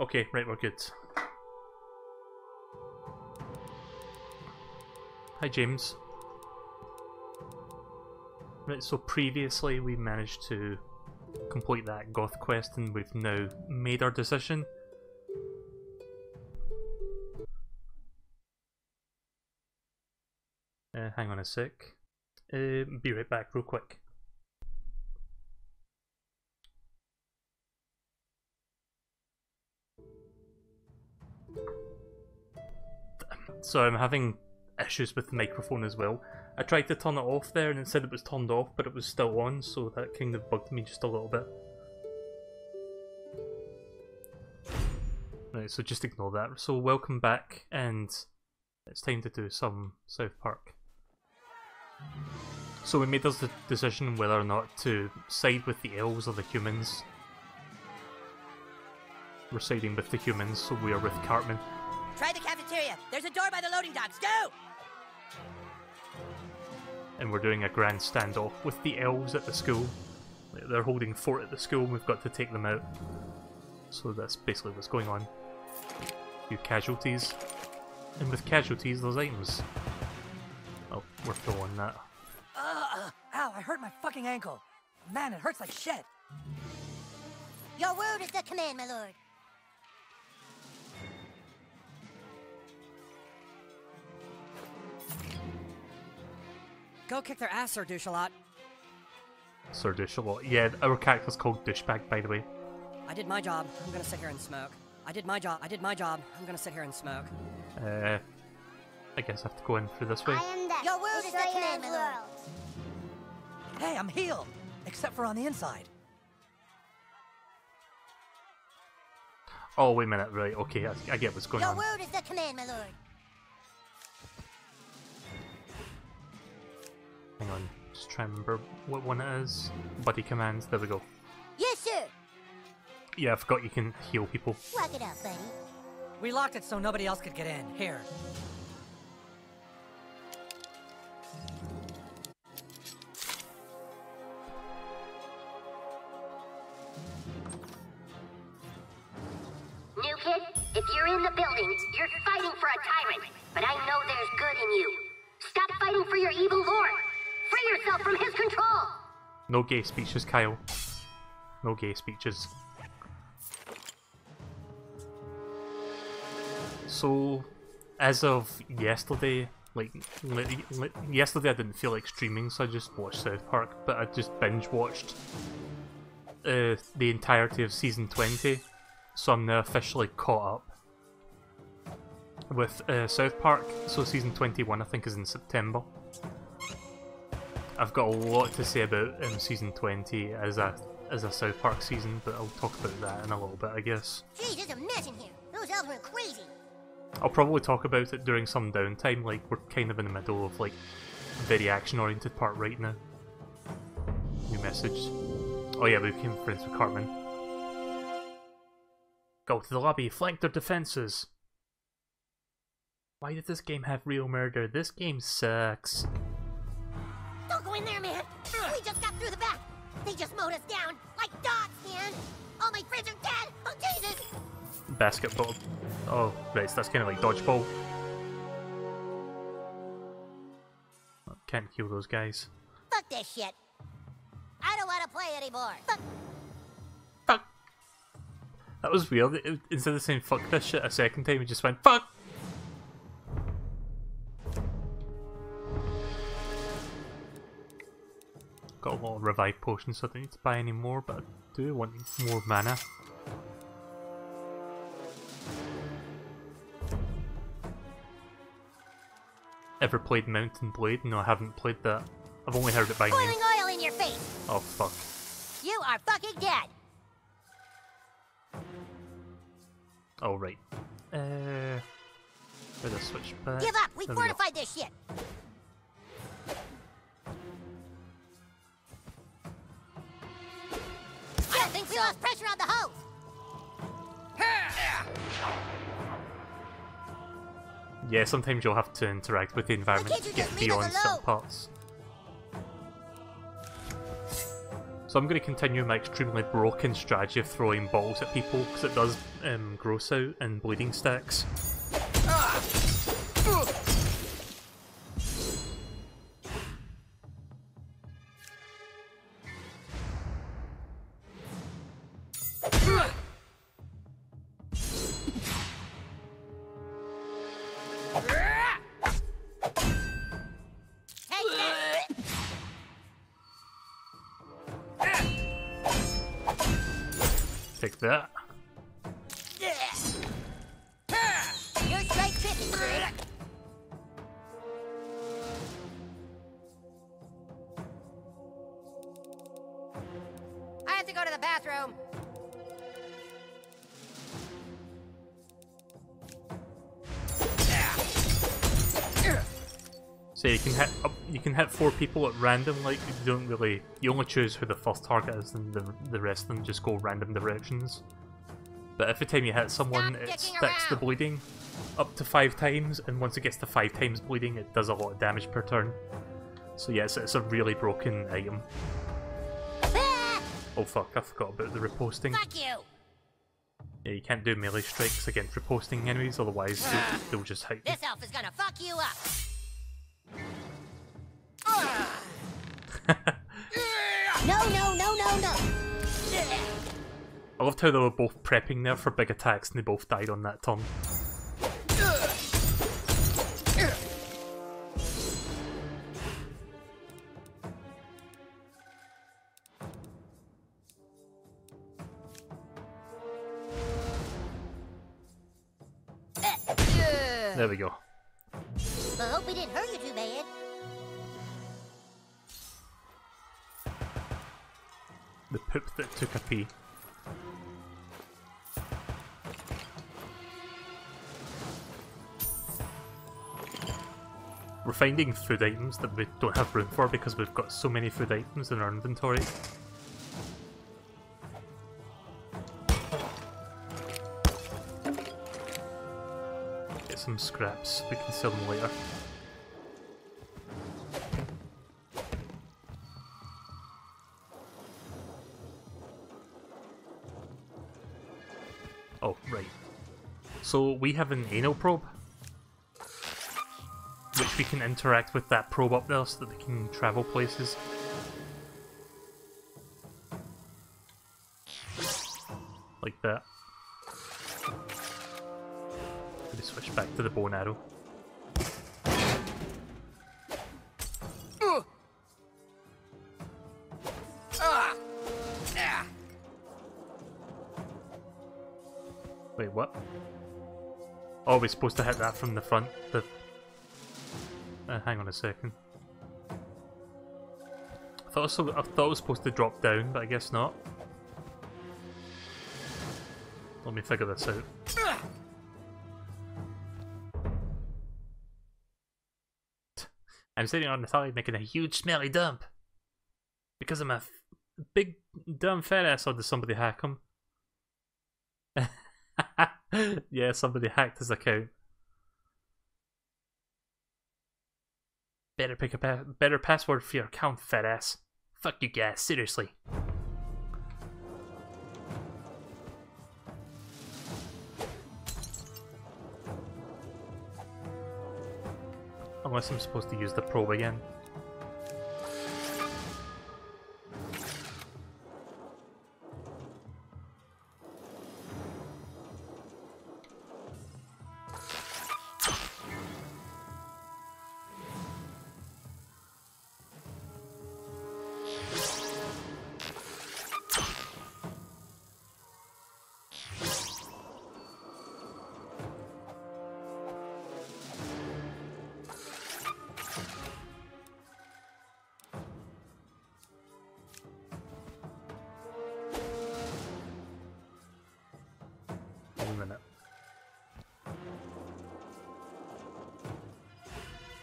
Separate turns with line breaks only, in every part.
Okay, right, we're good. Hi, James. Right, so previously we managed to complete that goth quest and we've now made our decision. Hang on a sec. Be right back real quick. So I'm having issues with the microphone as well. I tried to turn it off there and it said it was turned off, but it was still on, so that kind of bugged me just a little bit. Right, so just ignore that. So welcome back, and it's time to do some South Park. So we made the decision whether or not to side with the elves or the humans. We're siding with the humans, so we are with Cartman.
Try the cafeteria. There's a door by the loading docks. Go!
And we're doing a grand standoff with the elves at the school. They're holding fort at the school and we've got to take them out. So that's basically what's going on. A few casualties. And with casualties, there's items. Oh, we're still on that.
Ow, I hurt my fucking ankle. Man, it hurts like shit.
Your word is the command, my lord.
Go kick their ass, Sir Douche-a-lot.
Sir Douche-a-lot. Yeah, our character's called Douchebag, by the way.
I did my job. I'm gonna sit here and smoke. I did my job. I'm gonna sit here and smoke.
I guess I have to go in through this way.
Your word is the command, my lord.
Hey, I'm healed! Except for on the inside.
Oh, wait a minute, right, okay, I get what's going on.
Your word is the command, my lord.
Hang on, just try and remember what one it is. Buddy commands, there we go.
Yes, sir.
Yeah, I forgot you can heal people.
Walk it up, buddy.
We locked it so nobody else could get in. Here.
New kid, if you're in the building, you're fighting for a tyrant, but I know there's good in you. Stop fighting for your evil lord. Free yourself from his control.
No gay speeches, Kyle. No gay speeches. So, as of yesterday, yesterday I didn't feel like streaming, so I just watched South Park, but I just binge watched the entirety of season 20, so I'm now officially caught up with South Park. So season 21 I think is in September. I've got a lot to say about season 20 as a South Park season, but I'll talk about that in a little bit, I guess.
Jeez, there's a mess in here. Those elves went crazy.
I'll probably talk about it during some downtime, like we're kind of in the middle of like a very action-oriented part right now. New message. Oh yeah, we became friends with Cartman. Go to the lobby, flank their defenses! Why did this game have real murder? This game sucks.
Don't go in there, man. We just got through the back. They just mowed us down like dogs, man. All my friends are dead. Oh, Jesus.
Basketball. Oh, right, so that's kind of like dodgeball. Oh, can't kill those guys.
Fuck this shit. I don't want to play anymore. Fuck.
Fuck. That was weird. Instead of saying fuck this shit a second time, he just went fuck. Got a lot of revive potions, so I don't need to buy any more, but I do want more mana. Ever played Mountain Blade? No, I haven't played that. I've only heard it by name.
Boiling oil in your face.
Oh fuck.
You are fucking dead.
Oh right. Where'd I switch back?
Give up. We
There we go.
fortified this shit. I don't think so. We lost pressure on the hose.
Yeah, sometimes you'll have to interact with the environment
can't
to
you
get
just leave us
beyond certain
alone?
parts. So I'm going to continue my extremely broken strategy of throwing balls at people, because it does gross out and bleeding stacks. Take that.
You're straight 50, Greg. I have to go to the bathroom.
So you can hit 4 people at random. Like you only choose who the first target is, and the rest of them just go random directions. But every time you hit someone, it sticks the bleeding up to 5 times, and once it gets to 5 times bleeding, it does a lot of damage per turn. So yeah, it's a really broken item. Oh fuck, I forgot about the riposting.
Fuck you.
Yeah, you can't do melee strikes against riposting enemies, otherwise they'll just hit you.
This elf is gonna fuck you up. No.
I loved how they were both prepping there for big attacks and they both died on that turn. There we go.
I hope we didn't hurt you too bad.
The poop that took a pee. We're finding food items that we don't have room for because we've got so many food items in our inventory. Get some scraps, we can sell them later. Oh, right. So we have an anal probe, which we can interact with that probe up there so that we can travel places. Like that. Maybe switch back to the bow and arrow. Wait, what? Oh, we're supposed to hit that from the front. Hang on a second. I thought it was supposed to drop down, but I guess not. Let me figure this out. I'm sitting on the side making a huge smelly dump. Because I'm a big dumb fat ass, or did somebody hack him? Yeah, somebody hacked his account. Better pick a better password for your account, fat ass. Fuck you guys, seriously. Unless I'm supposed to use the probe again.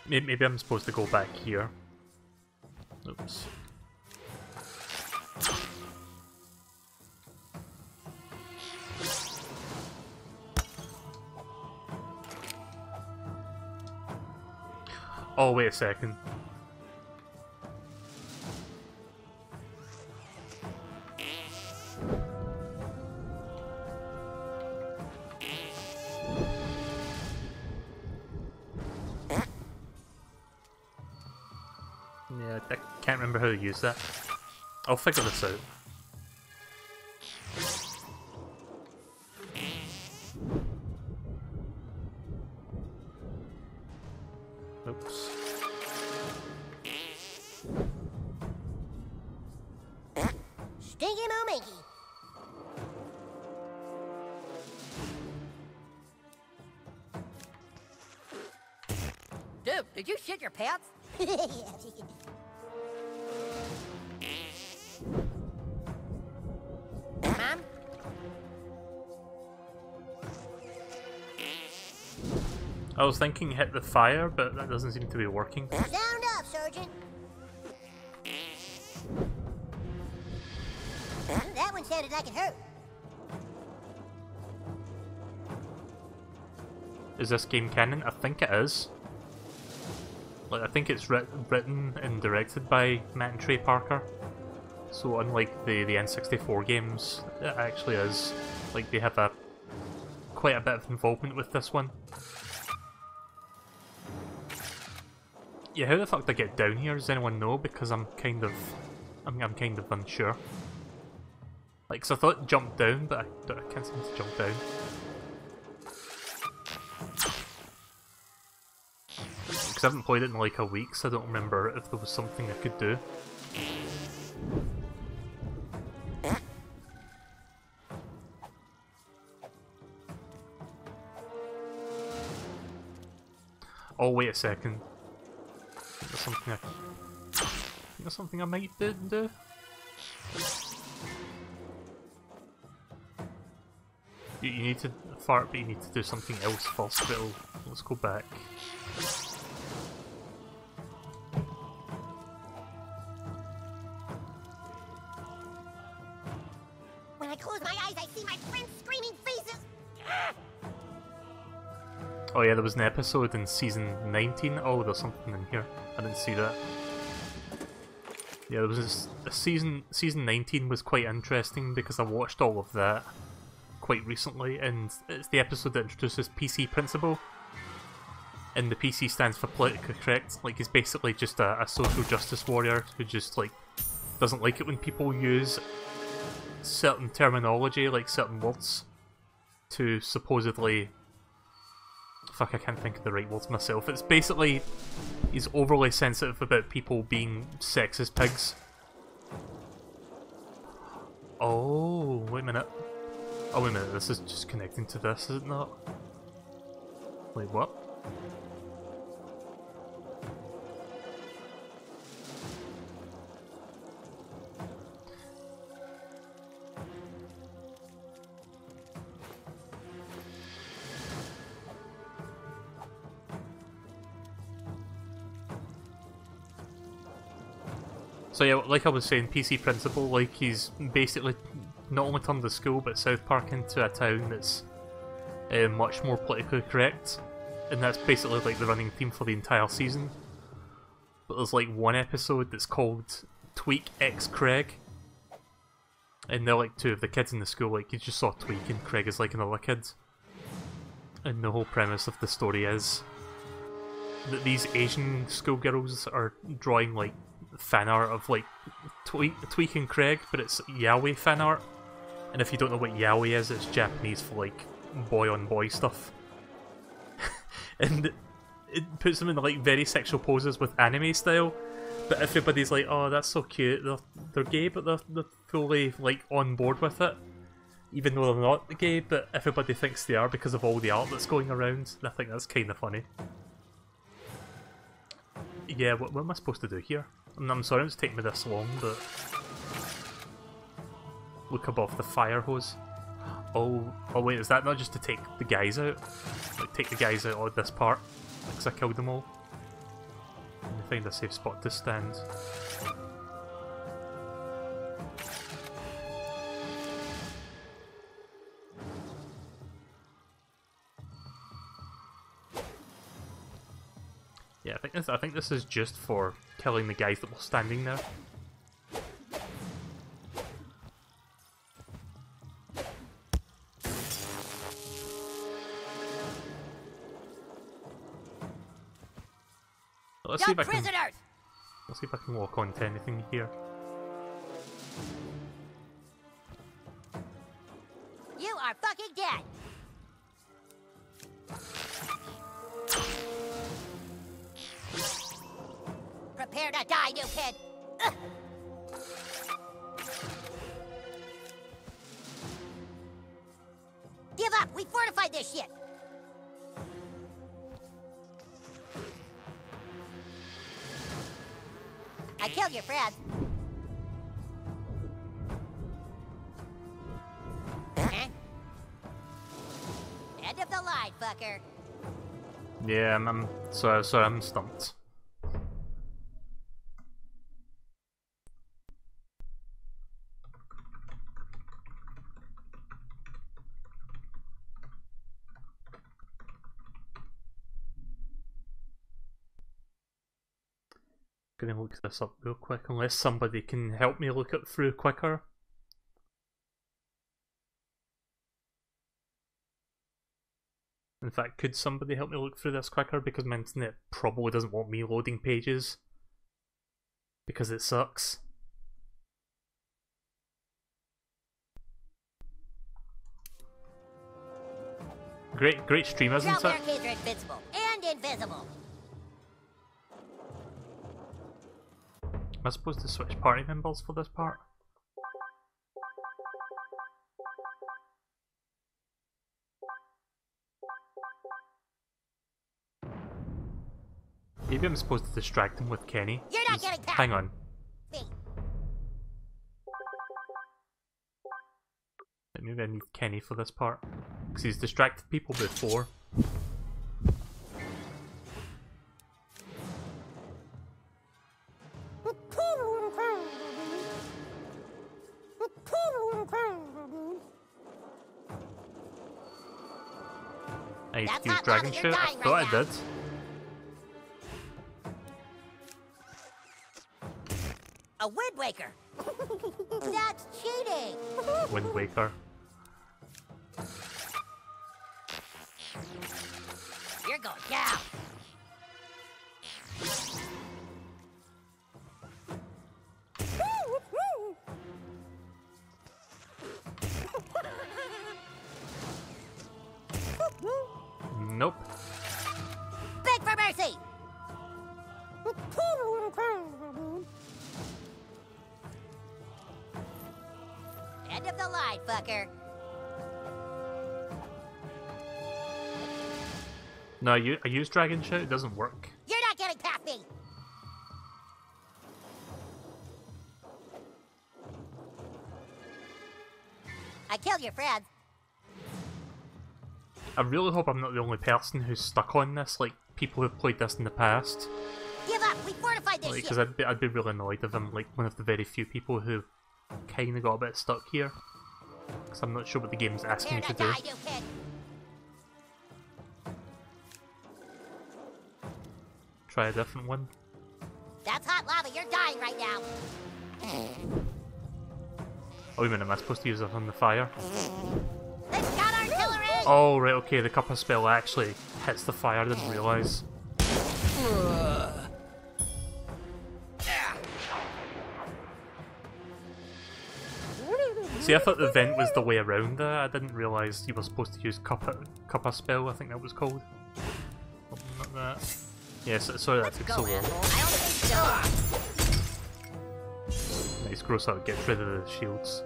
Maybe I'm supposed to go back here. Oops. Oh, wait a second. can't remember how to use that. I'll figure this out. Oops.
Stinky Moo Minky.
Dude, did you shit your pants?
Mom?
I was thinking hit the fire, but that doesn't seem to be working.
Sound up, Sergeant. That one sounded like it hurt.
Is this game canon? I think it is. Like, I think it's written and directed by Matt and Trey Parker. So unlike the N64 games, it actually is. Like, they have quite a bit of involvement with this one. Yeah, how the fuck did I get down here? Does anyone know? Because I'm kind of unsure. Like, 'cause I thought it jumped down, but I can't seem to jump down. Because I haven't played it in like a week, so I don't remember if there was something I could do. Oh, wait a second. There's something I might do. You need to fart, but you need to do something else first. Let's go back.
When I close my eyes, I see my friends' screaming faces.
Oh yeah, there was an episode in season 19. Oh, there's something in here. I didn't see that. Yeah, there was a season 19 was quite interesting because I watched all of that quite recently, and it's the episode that introduces PC Principle. And the PC stands for politically correct. Like, he's basically just a social justice warrior who just, like, doesn't like it when people use certain terminology, like certain words, to supposedly... Fuck, I can't think of the right words myself. It's basically... he's overly sensitive about people being sexist pigs. Oh, wait a minute. Oh, wait a minute, this is just connecting to this, is it not? Wait, what? So yeah, like I was saying, PC Principle, like, he's basically not only turned the school but South Park into a town that's much more politically correct, and that's basically like the running theme for the entire season. But there's like one episode that's called Tweak X Craig, and they're like two of the kids in the school. Like, you just saw Tweak and Craig is like another kid, and the whole premise of the story is that these Asian schoolgirls are drawing like fan art of like Tweak and Craig, but it's yaoi fan art. And if you don't know what yaoi is, it's Japanese for like boy on boy stuff. And it puts them in like very sexual poses with anime style, but everybody's like, oh, that's so cute, they're gay, but they're fully like on board with it, even though they're not gay, but everybody thinks they are because of all the art that's going around. And I think that's kind of funny. Yeah, what am I supposed to do here? I'm sorry it's taking me this long, but... Look above the fire hose. Oh wait, is that not just to take the guys out? Like, take the guys out of this part? Because I killed them all. Let me find a safe spot to stand. Yeah, I think this is just for killing the guys that were standing there. Let's see if I can...
prisoners!
Let's see if I can lock on to anything here.
You are fucking dead. Prepare to die, new kid. Ugh. Give up. We fortified this shit. I killed your friend. Huh? End of the line, fucker.
Yeah, I'm sorry, I'm stumped. Gonna look this up real quick, unless somebody can help me look it through quicker. In fact, could somebody help me look through this quicker, because my internet probably doesn't want me loading pages. Because it sucks. Great stream, isn't
Drop
it?
barricades are invincible and invisible.
Am I supposed to switch party members for this part? Maybe I'm supposed to distract him with Kenny.
You're not getting past
Hang on.
me.
Maybe I need Kenny for this part. Because he's distracted people before. I need
That's
to use
not
Dragon
lava, you're
Shoot. I
dying
thought
right
I
now.
did.
A Wind Waker. That's cheating.
Wind Waker.
You're going down.
Nope.
Beg for mercy. End of the line, fucker.
No, I use Dragon Shout, it doesn't work.
You're not getting past me. I killed your friend.
I really hope I'm not the only person who's stuck on this, like people who've played this in the past.
Give up. We fortified this
Because
shit.
I'd be really annoyed if I'm like one of the very few people who kinda got a bit stuck here. Because I'm not sure what the game's asking
Prepare
me
to
to do.
die, you kid.
Try a different one.
That's hot lava. You're dying right now.
Oh wait a minute, am I supposed to use it on the fire?
They've got artillery.
Oh right, okay, the Cuppa spell actually hits the fire, I didn't realise. See, I thought the vent was the way around that. I didn't realise you were supposed to use Cuppa spell, I think that was called. Something like that. Yes, sorry that took so long.
I don't think so.
Nice, gross out, get rid of the shields.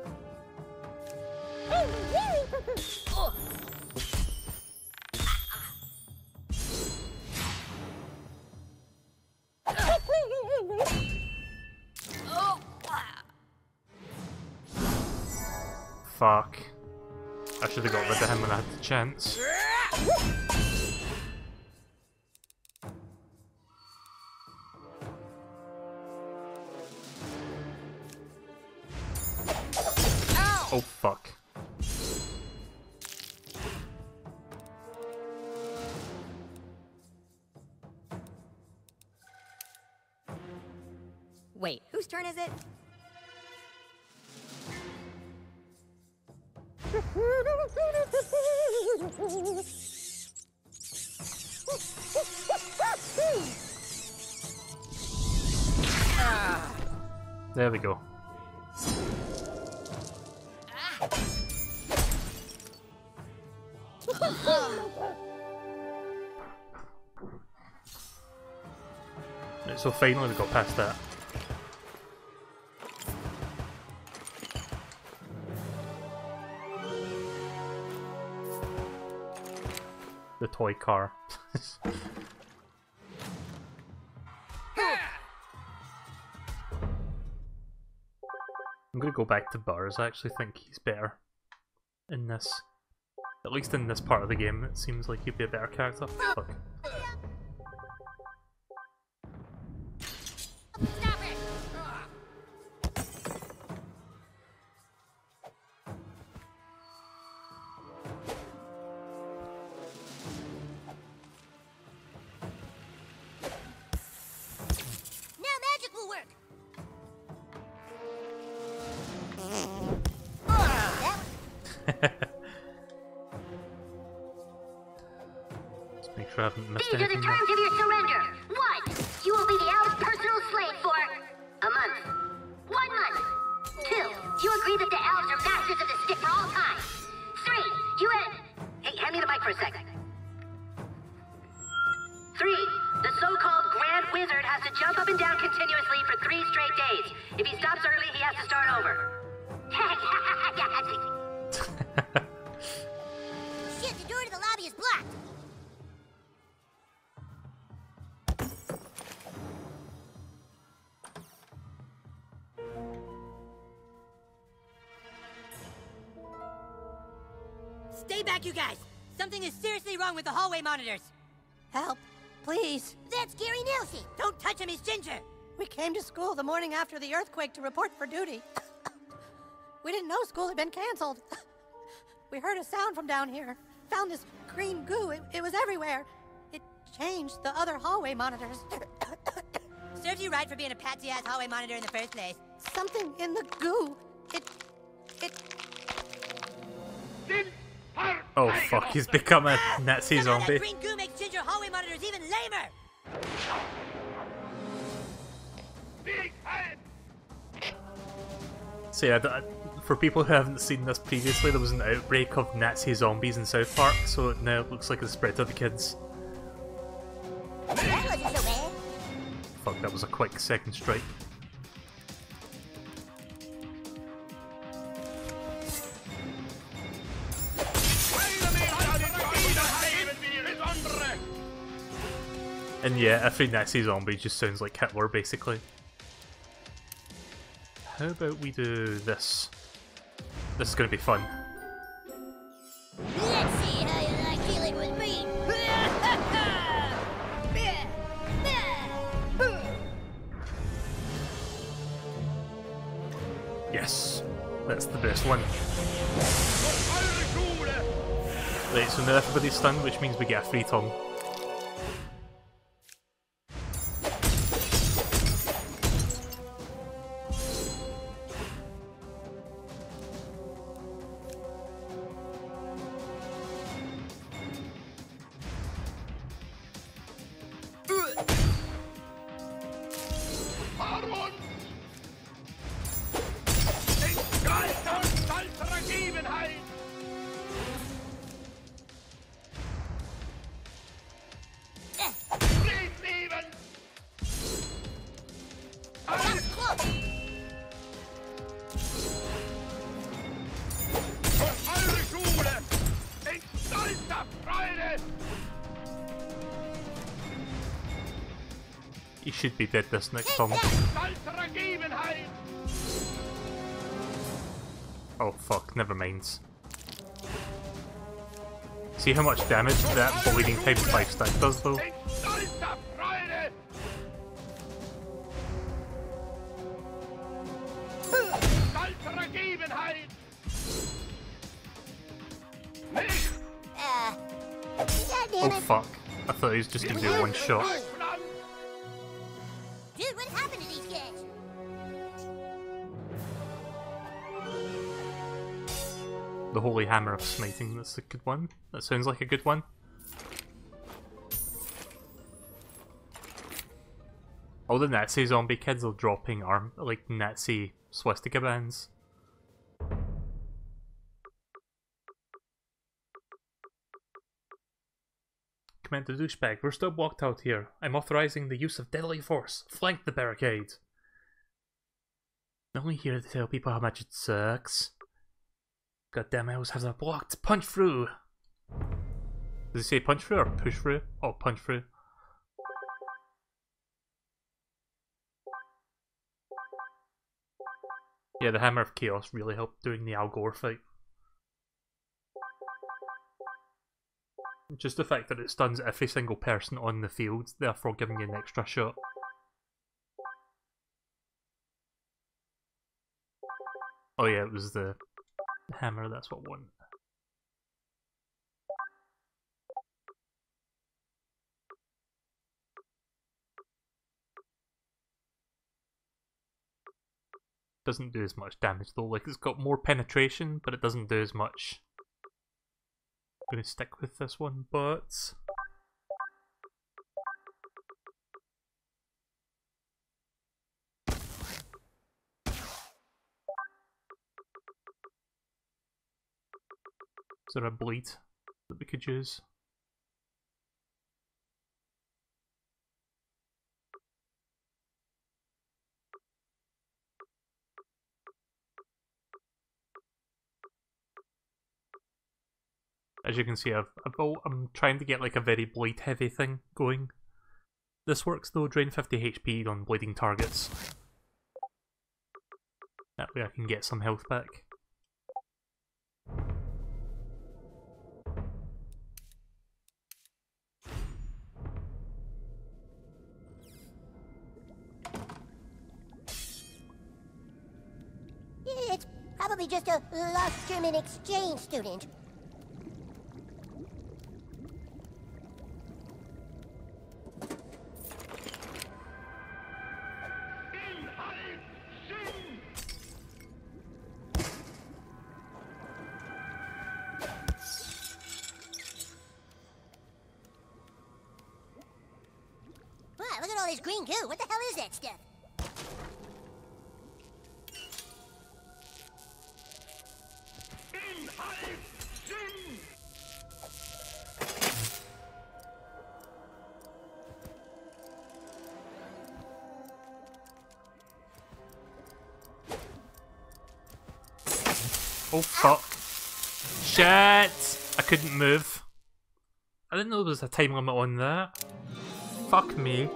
Fuck. I should have got rid of him when I had the chance. Oh fuck.
Wait, whose turn is it?
There we go. Right, so finally we got past that. The toy car. I'm gonna go back to Burrs. I actually think he's better in this. At least in this part of the game, it seems like he'd be a better character. Fuck.
Stop it! Now magic will work.
Just make sure I haven't missed
These are the
anything.
terms of your surrender. 1. You will be the owl's personal slave for a month. 1 month. 2. You agree that the elves are masters of the stick for all time. 3. You Hey, hand me the mic for a second. 3. The so-called Grand Wizard has to jump up and down continuously for 3 straight days. If he stops early, he has to start over.
Shit, the door to the lobby is blocked.
Stay back, you guys! Something is seriously wrong with the hallway monitors. Help, please.
That's Gary Nelson.
Don't touch him, he's Ginger.
We came to school the morning after the earthquake to report for duty. We didn't know school had been canceled. We heard a sound from down here. Found this green goo. It was everywhere. It changed the other hallway monitors.
Serves you right for being a patsy-ass hallway monitor in the first place.
Something in the goo. It...
Oh fuck, he's become a Nazi
Somehow
zombie.
that green goo makes Ginger hallway monitors even lamer!
So yeah, for people who haven't seen this previously, there was an outbreak of Nazi zombies in South Park, so now it looks like it's spread to the kids.
That wasn't so bad.
Fuck, that was a quick second strike. And yeah, every Nazi zombie just sounds like Hitler, basically. How about we do this? This is gonna be fun.
Let's see how you like dealing with me.
Yes, that's the best one. Right, so now everybody's stunned, which means we get a free tongue. He should be dead this next time. Oh fuck, never mind. See how much damage that bleeding type 5 stack does though? Oh fuck, I thought he was just gonna do one shot.
Dude, what happened to these guys?
The Holy Hammer of Smiting, that's a good one. That sounds like a good one. All the Nazi zombie kids are dropping like Nazi swastika bands. Commander Douchebag, we're still blocked out here. I'm authorizing the use of deadly force. Flank the barricade. I'm only here to tell people how much it sucks. Goddamn, I always have that blocked. Punch through! Does he say punch through or push through? Oh, punch through. Yeah, the Hammer of Chaos really helped during the Al Gore fight. Just the fact that it stuns every single person on the field, therefore giving you an extra shot. Oh yeah, it was the hammer, that's what won. Doesn't do as much damage though, like it's got more penetration, but it doesn't do as much. I'm gonna stick with this one, but... Is there a bleed that we could use? As you can see, I'm trying to get like a very bleed heavy thing going. This works though, drain 50 HP on bleeding targets. That way I can get some health back.
It's probably just a lost German exchange student. Wow, look at all this green goo. What the hell is that stuff?
Oh fuck. Shit! I couldn't move. I didn't know there was a time limit on that. Fuck me.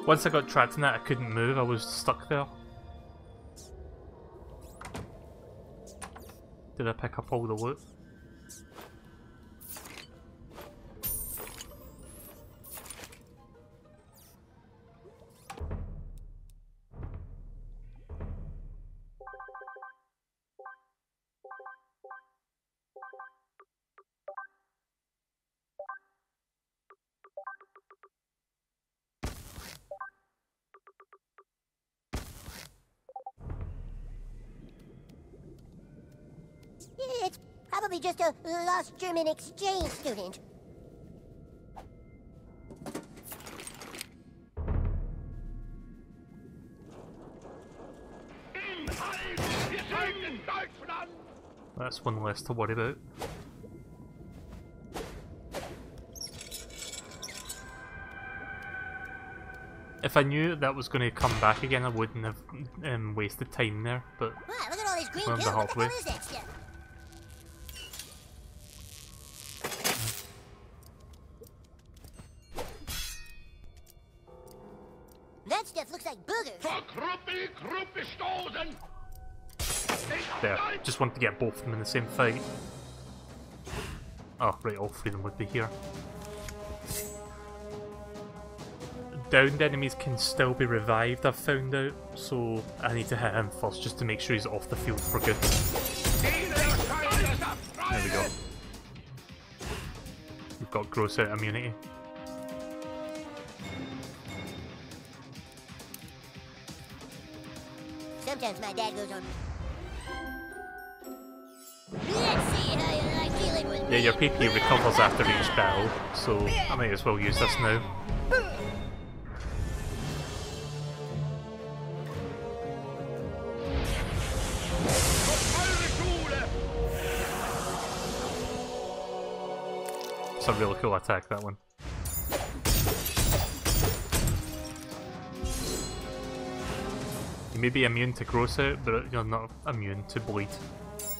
Once I got trapped in that, I couldn't move, I was stuck there. Did I pick up all the loot?
It's probably just a lost German exchange student.
That's one less to worry about. If I knew that was going to come back again, I wouldn't have wasted time there, but
Wow, look at all this green goo.
we're on the
What the
halfway.
hell is that stuff? That stuff looks like boogers.
There, just want to get both of them in the same fight. Oh, right, all three of them would be here. Downed enemies can still be revived, I've found out, so I need to hit him first just to make sure he's off the field for good. There we go. We've got gross out immunity.
Sometimes my dad goes on. Let's see how you like dealing with me.
Yeah, your PP recovers after each battle, so I might as well use this now. That's a really cool attack, that one. You may be immune to gross out, but you're not immune to bleed.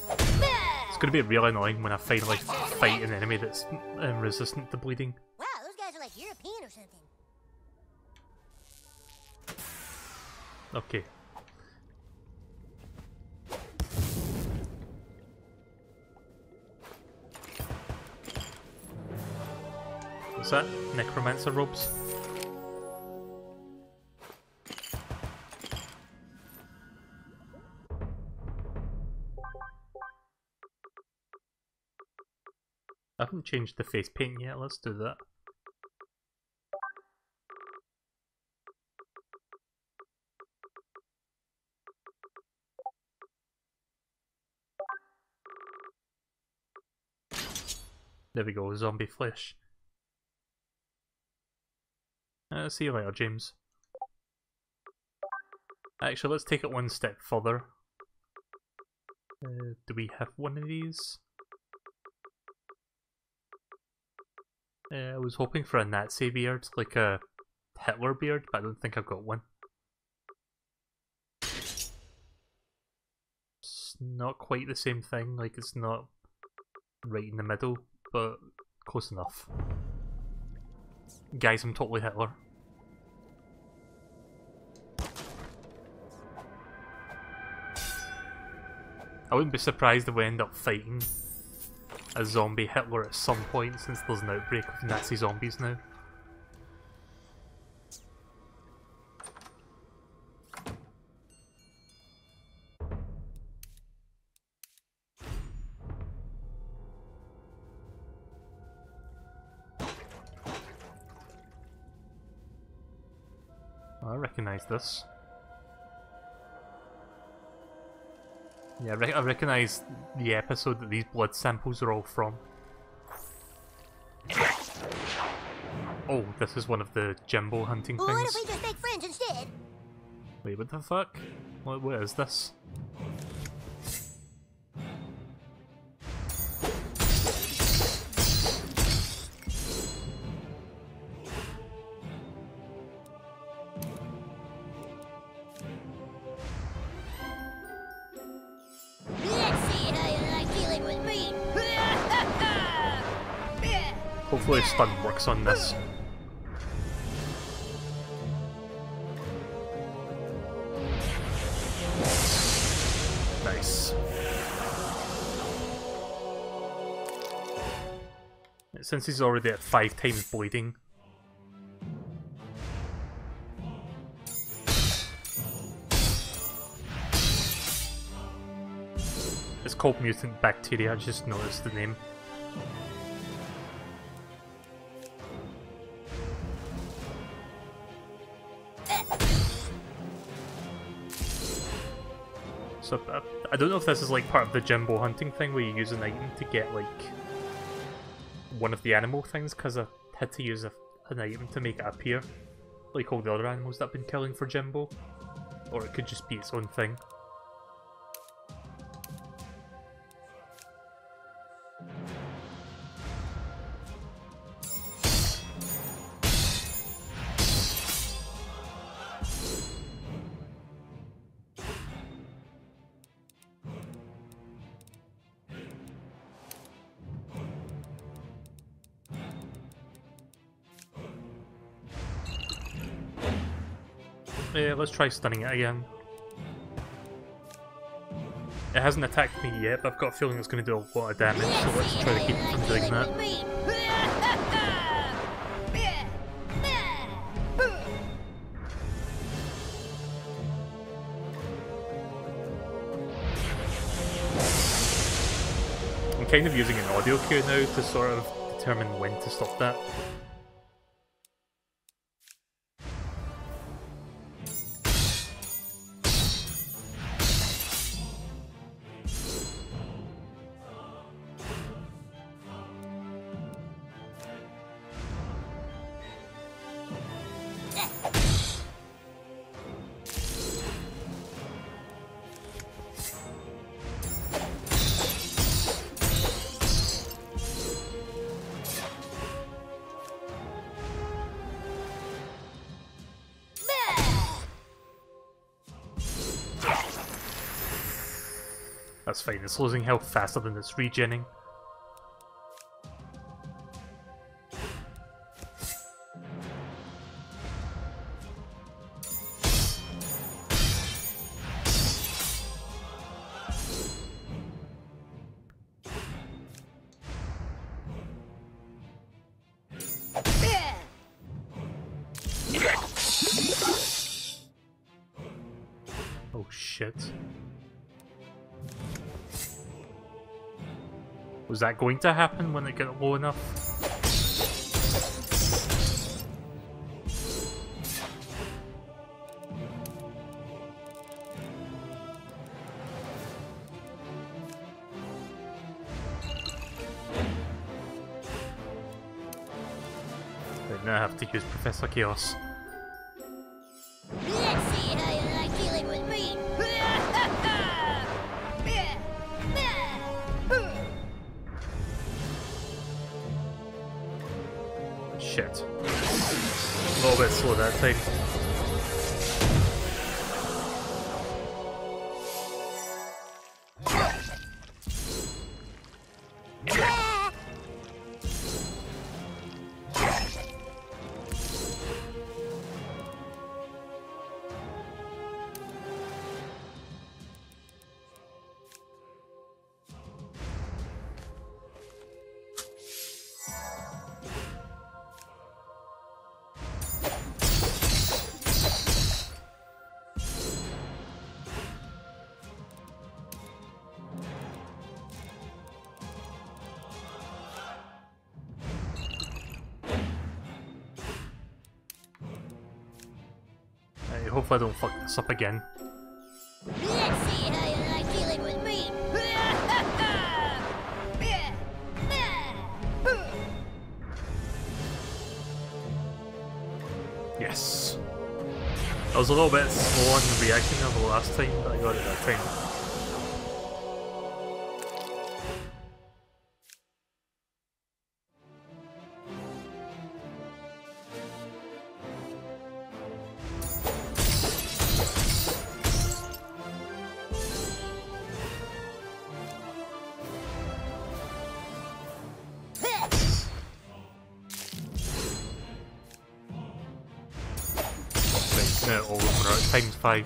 It's going to be really annoying when I finally fight an enemy that's resistant to bleeding.
Wow, those guys are like European or something.
Okay. What's that? Necromancer robes? I haven't changed the face paint yet, let's do that. There we go, zombie flesh. See you later, James. Actually, let's take it one step further. Do we have one of these? I was hoping for a Nazi beard, like a Hitler beard, but I don't think I've got one. It's not quite the same thing, like it's not right in the middle, but close enough. Guys, I'm totally Hitler. I wouldn't be surprised if we end up fighting a zombie Hitler at some point, since there's an outbreak of Nazi zombies now. I recognise this. Yeah, I recognise the episode that these blood samples are all from. Oh, this is one of the Jimbo hunting
Well, what
things.
if we just make friends instead?
Wait, what the fuck? What is this?
Let's see how you like dealing with me.
Hopefully stun works on this. Nice. Since he's already at 5 times bleeding. It's called mutant bacteria, I just noticed the name. So, I don't know if this is like part of the Jimbo hunting thing where you use an item to get like one of the animal things, because I had to use an item to make it appear, like all the other animals that I've been killing for Jimbo. Or it could just be its own thing. Yeah, let's try stunning it again. It hasn't attacked me yet, but I've got a feeling it's going to do a lot of damage, so let's try to keep it from doing that. I'm kind of using an audio cue now to sort of determine when to stop that. That's fine, it's losing health faster than it's regenning. Oh shit. Was that going to happen when it got low enough? Right, now I have to use Professor Chaos.
Let's see how you like dealing with me.
Shit. A little bit slow that time. Hopefully I don't fuck this up again.
Let's see how you like dealing with me.
Yes. I was a little bit slow on reacting over the last time, but I got it that time. Right, all over at times 5.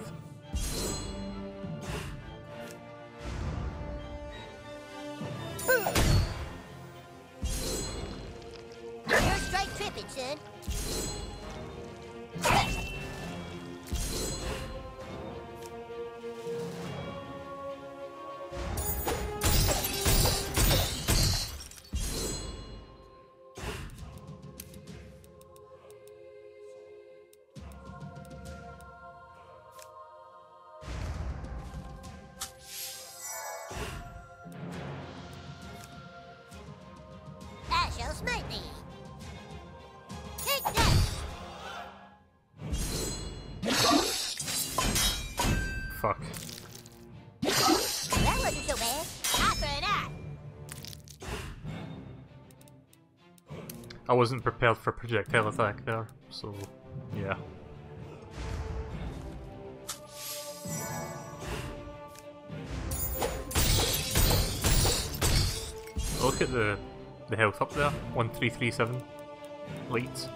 You're straight tripping, son. I shall smite thee. Take that!
Fuck.
That wasn't so bad. Eye for an eye.
I wasn't prepared for projectile attack there, so yeah. Look at the health up there, 1337 light.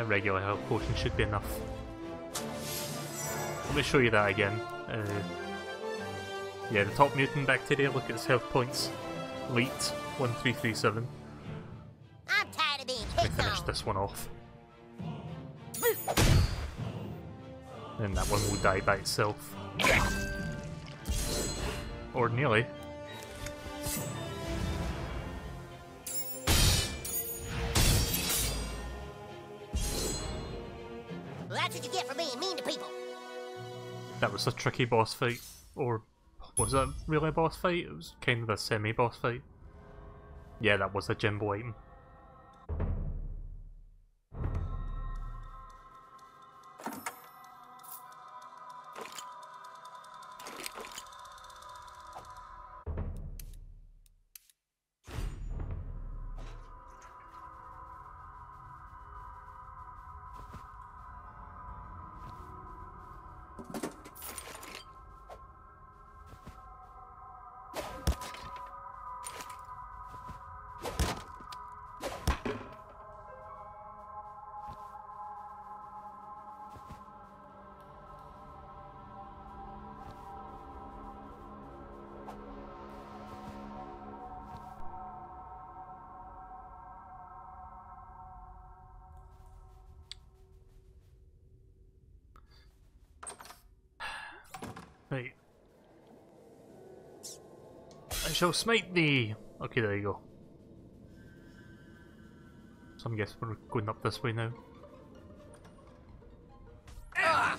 Regular health potion should be enough. Let me show you that again. Yeah, the top mutant bacteria, look at its health points. Light, 1337.
I'm tired of being
Let me
hit
finish
on.
this one off. And that one will die by itself. Or nearly.
Well, that's what you get for being mean to people.
That was a tricky boss fight. Or was that really a boss fight? It was kind of a semi-boss fight. Yeah, that was a Jimbo item. Right. I shall smite thee! Okay, there you go. So I'm guessing we're going up this way now.
Ow!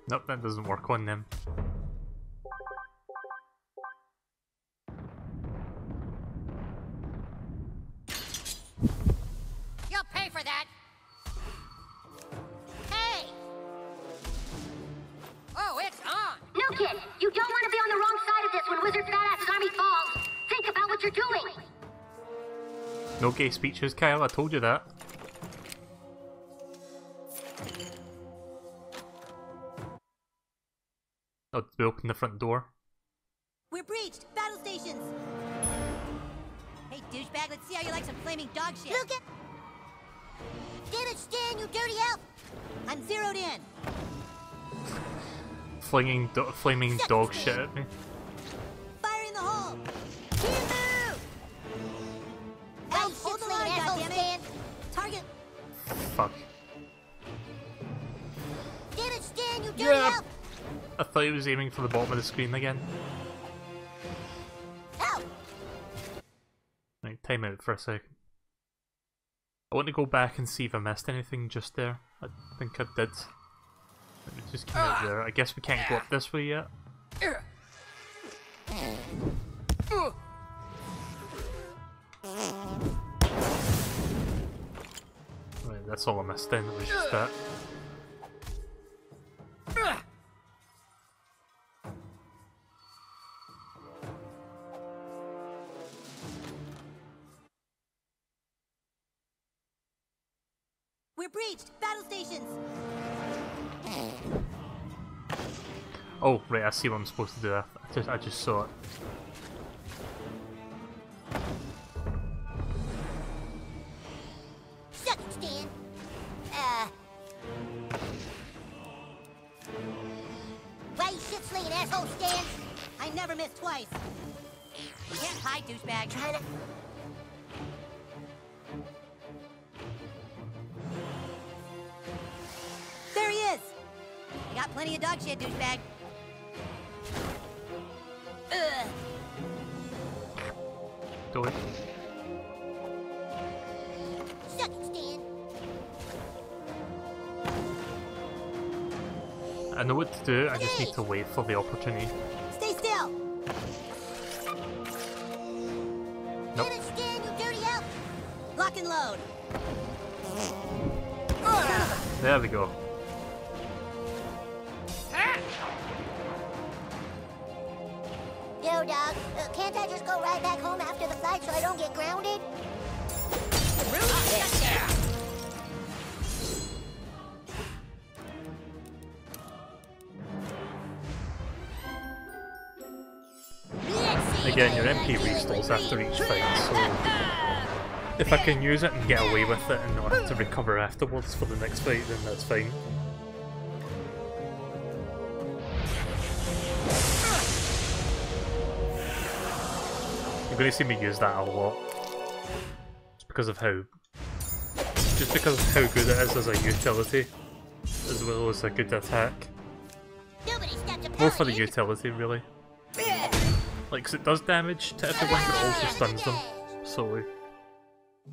Nope, that doesn't work on them.
You'll pay for that. Hey!
Oh, it's on!
No, kid! You don't want to be on the wrong side of this when Wizard Fatass's army falls! Think about what you're doing!
No gay speeches, Kyle, I told you that. Oh, did we open the front door?
We're breached! Battle stations! Hey, douchebag, let's see how you like some flaming dog shit.
Look at... Damn it, Stan, you dirty elf!
I'm zeroed in.
Flaming dog shit at me.
Fire in the hole! Yoo-hoo!
Hey,
Elf, hold the
shit-slaying
line,
asshole,
goddammit!
Stan!
Target!
Fuck.
Damn it, Stan, you dirty
Yeah.
elf!
I thought he was aiming for the bottom of the screen again.
Help!
Right, time out for a second. I want to go back and see if I missed anything just there. I think I did. Let me just come out there. I guess we can't go up this way yet. Right, that's all I missed then. It was just that.
We're breached! Battle stations!
Oh, right, I see what I'm supposed to do. I just saw it.
Suck it, Stan! Why you shit-slaying asshole, Stan?
I never miss twice! You can't hide, douchebag.
Trying to...
There he is! You got plenty of dog shit, douchebag. Ugh!
Do it.
Suck it, Stan!
I know what to do, I just need to wait for the opportunity.
Stay still!
Nope.
Damn it, Stan, you dirty elf!
Lock and load!
There we go.
Yo, dog, can't I just go right back home after the flight so I don't get grounded?
Again, your MP restalls after each fight, so if I can use it and get away with it and not have to recover afterwards for the next fight, then that's fine. You're going to see me use that a lot, just because of how good it is as a utility, as well as a good attack.
Nobody stopped a
More for the
paladin.
utility, really. Like, 'cause it does damage to everyone, but also stuns them, so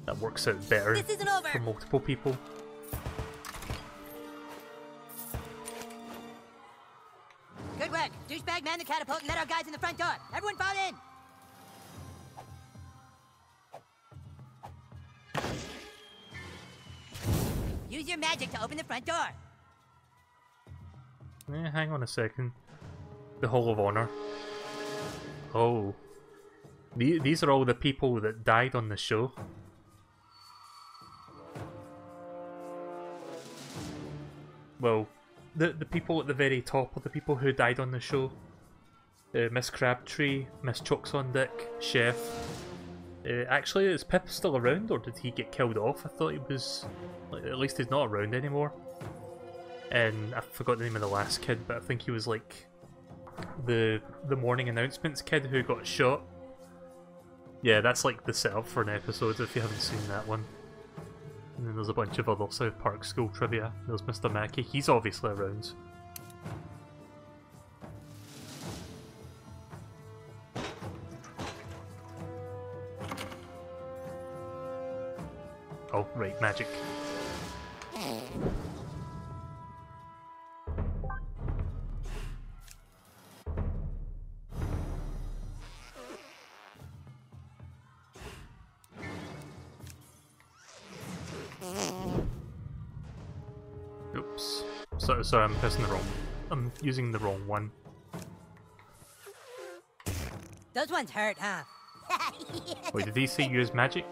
that works out better
This isn't over!
for multiple people.
Good work! Douchebag, man the catapult and let our guys in the front door! Everyone fall in! Use your magic to open the front door!
Hang on a second. The Hall of Honor. Oh. These are all the people that died on the show. Well, the people at the very top are the people who died on the show. Miss Crabtree, Miss Chooks on Dick, Chef, Actually, is Pip still around, or did he get killed off? I thought he was... Like, at least he's not around anymore. And I forgot the name of the last kid, but I think he was like... The morning announcements kid who got shot. Yeah, that's like the setup for an episode if you haven't seen that one. And then there's a bunch of other South Park school trivia. There's Mr. Mackey, he's obviously around. Oh, right, magic. Oops. Sorry, I'm pressing the wrong... I'm using the wrong one.
Those ones hurt, huh?
Wait, did he say use magic?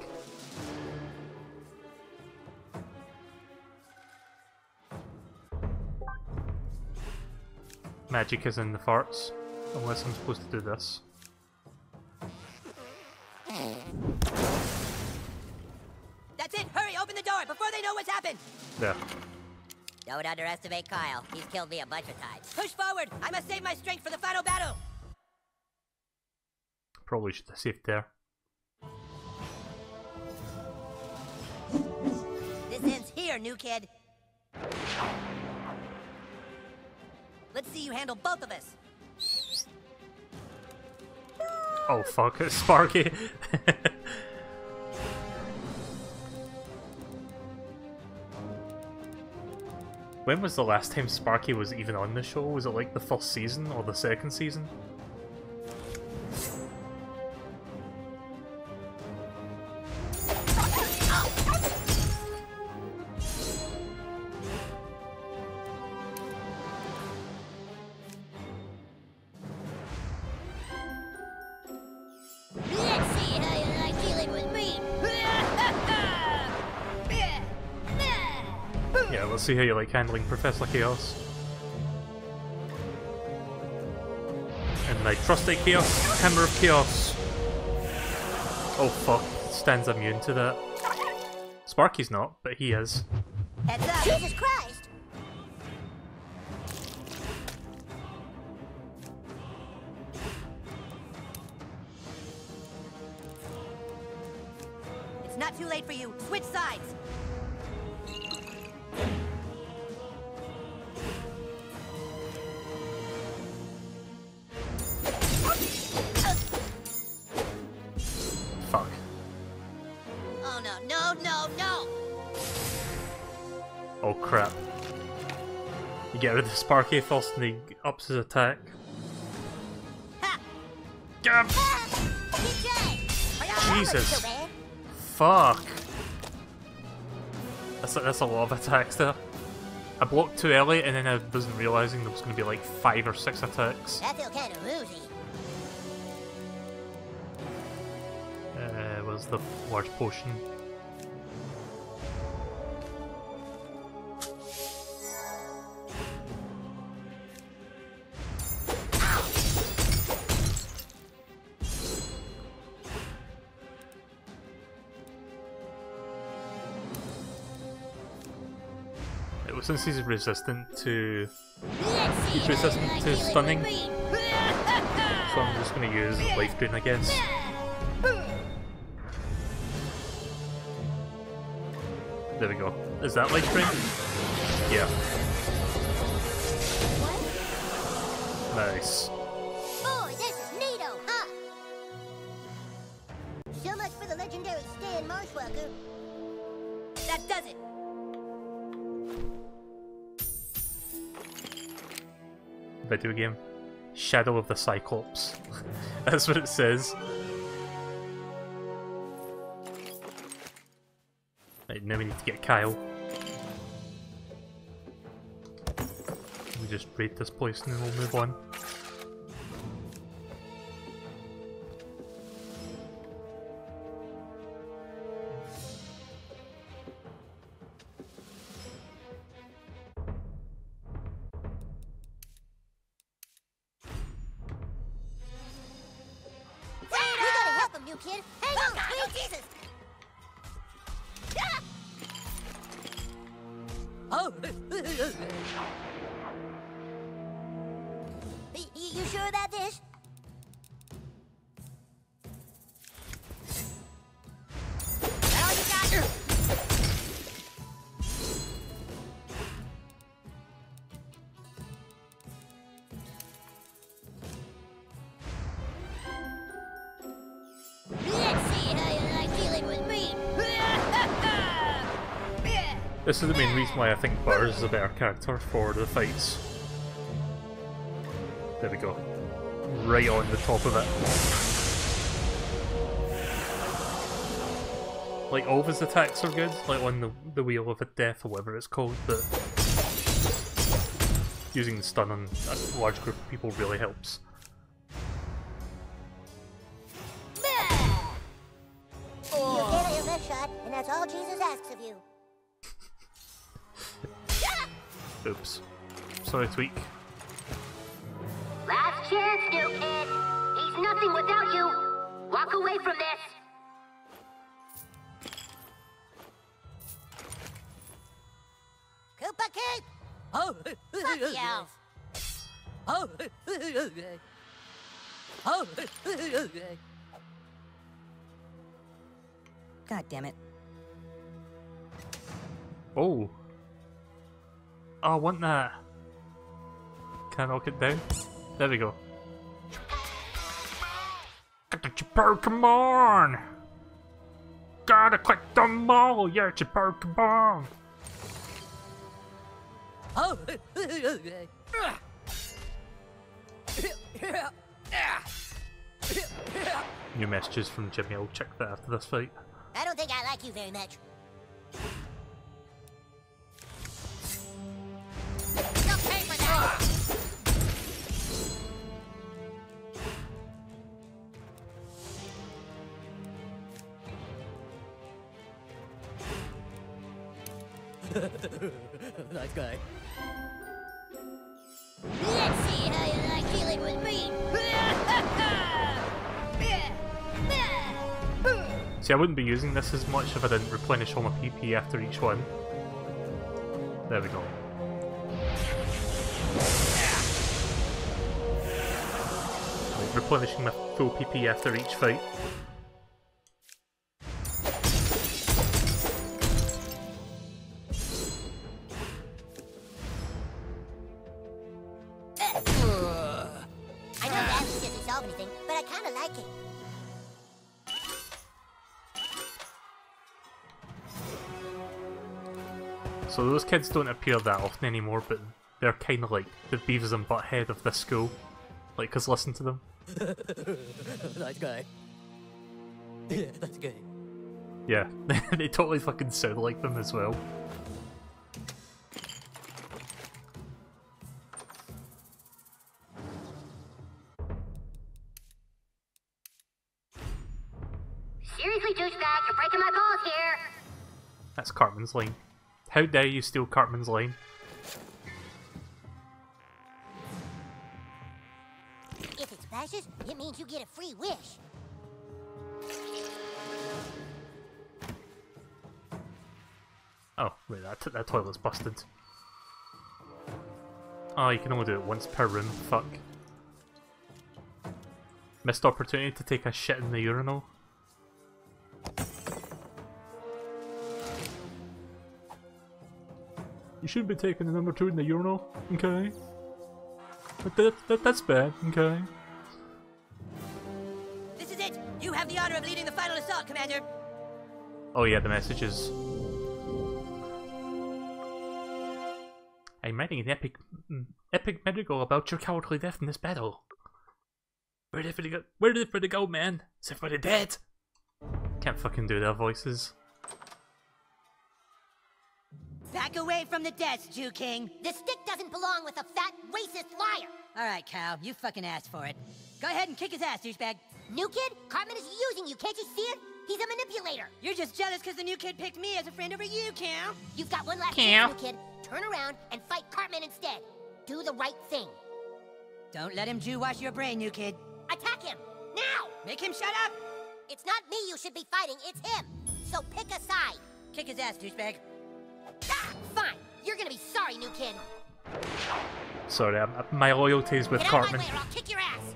Magic is in the farts, unless I'm supposed to do this.
That's it! Hurry, open the door before they know what's happened!
There.
Don't underestimate Kyle. He's killed me a bunch of times.
Push forward! I must save my strength for the final battle!
Probably should have saved there.
This ends here, new kid. Let's see you handle both of us.
Oh fuck, it's Sparky! When was the last time Sparky was even on the show? Was it like the first season or the second season?
Let's see how you like dealing with me.
Yeah, let's see how you like handling Professor Chaos. And my trusty Chaos, Hammer of Chaos. Oh fuck, Stan's immune to that. Sparky's not, but he is.
Heads up!
Jesus Christ!
It's not too late for you. Switch sides!
Fuck.
Oh no, no, no, no!
Oh crap. You get rid of Sparky first and he ups his attack.
Ha!
Get him! Jesus. Fuck. That's a lot of attacks there. I blocked too early and then I wasn't realising there was going to be like 5 or 6 attacks.
That feels kind of woozy.
Was the large potion. Since he's resistant to stunning, so I'm just gonna use Life Drain, I guess. There we go. Is that Life Drain? Yeah. Nice.
Boy, this is neato, huh? So much for the legendary Stan Marshwalker.
That does it!
Video game. Shadow of the Cyclops. That's what it says. Right, now we need to get Kyle. We just raid this place and then we'll move on.
kid. Hang on, oh, Jesus! Oh! You sure about this? All you got? Let's see how you like dealing with me.
This is the main reason why I think Butters is a better character for the fights. There we go. Right on the top of it. Like, all of his attacks are good, like on the Wheel of Death or whatever it's called, but using the stun on a large group of people really helps.
You gave it your best shot, and that's all Jesus asks of you.
Oops. Sorry, Tweak.
Last chance, new kid. He's nothing without you. Walk away from this.
Koopa Cape!
Oh,
Fuck the elves!
oh, oh,
God damn it.
Oh. Oh, I want that. Can I knock it down? There we go. Get the Pokemon! Gotta click them all! Yeah, it's a Pokemon!
oh.
New messages from Jimmy, I'll check that after this fight.
I don't think I like you very much. You'll pay for that!
Nice guy.
Let's see how you like dealing with me!
See, I wouldn't be using this as much if I didn't replenish all my PP after each one. There we go. Like, replenishing my full PP after each fight.
I know that doesn't solve anything, but I kinda like it.
So those kids don't appear that often anymore, but they're kind of like the Beavis and Butthead of this school. Like, 'cause listen to them.
Nice guy. Yeah, that's good.
Yeah, they totally fucking sound like them as well.
Seriously, douchebag, you're breaking my balls here.
That's Cartman's line. How dare you steal Cartman's line?
If it splashes, it means you get a free wish.
Oh, wait, that toilet's busted. Oh, you can only do it once per room, fuck. Missed opportunity to take a shit in the urinal. You shouldn't be taking the number 2 in the urinal, okay? But that's bad, okay?
This is it! You have the honor of leading the final assault, Commander!
Oh yeah, the messages. I'm writing an epic medical about your cowardly death in this battle. Where did it go, man? As if we're dead! Can't fucking do their voices.
Back away from the desk, Jew King!
The stick doesn't belong with a fat, racist liar!
Alright, Cow, you fucking asked for it. Go ahead and kick his ass, douchebag.
New kid, Cartman is using you, can't you see it? He's a manipulator!
You're just jealous because the new kid picked me as a friend over you, Cow.
You've got one last
Cow.
chance, new kid. Turn around and fight Cartman instead. Do the right thing.
Don't let him Jew wash your brain, new kid.
Attack him! Now!
Make him shut up!
It's not me you should be fighting, it's him. So pick a side.
Kick his ass, douchebag.
Ah, fine. You're gonna be sorry, new kid.
Sorry, my loyalties with
Get out of my
Cartman.
way or I'll kick your ass.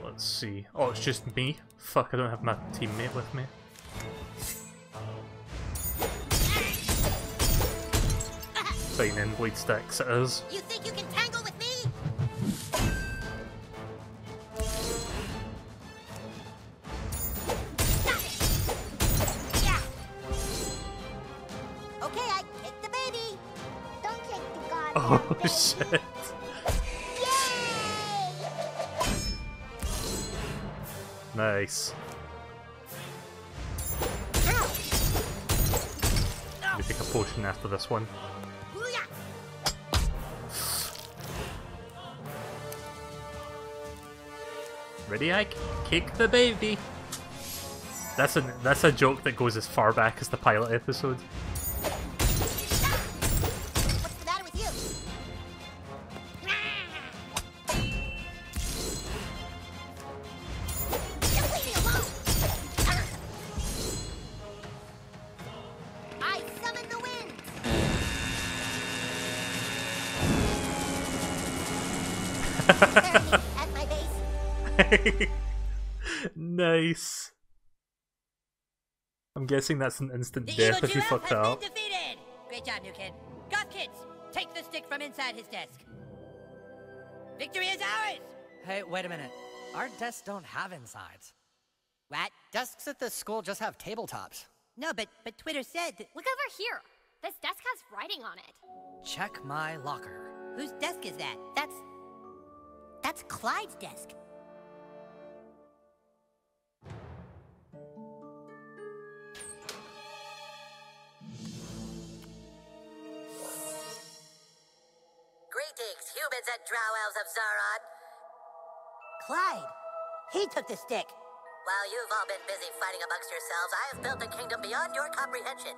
Let's see. Oh, it's just me? Fuck, I don't have my teammate with me. Fighting in blade sticks it is.
You think you can tangle with me? Stop it! Yeah. Okay, I kicked the baby.
Don't kick the god.
Oh shit. Nice. Let me take a potion after this one.
Booyah!
Ready, Ike? Kick the baby! That's a joke that goes as far back as the pilot episode.
What's the matter with you? Just leave me alone! I summon the wind! At my base.
Nice. I'm guessing that's an instant
The
death
evil
if you
giraffe
fuck
has
that up.
been defeated! Great job, new kid. Goth kids, take the stick from inside his desk. Victory is ours!
Hey, wait a minute. Our desks don't have insides.
What?
Desks at this school just have tabletops.
No, but Twitter said that...
Look over here. This desk has writing on it.
Check my locker.
Whose desk is that?
That's Clyde's desk.
Greetings, humans and drow elves of Zaron.
Clyde! He took the stick!
While you've all been busy fighting amongst yourselves, I have built a kingdom beyond your comprehension.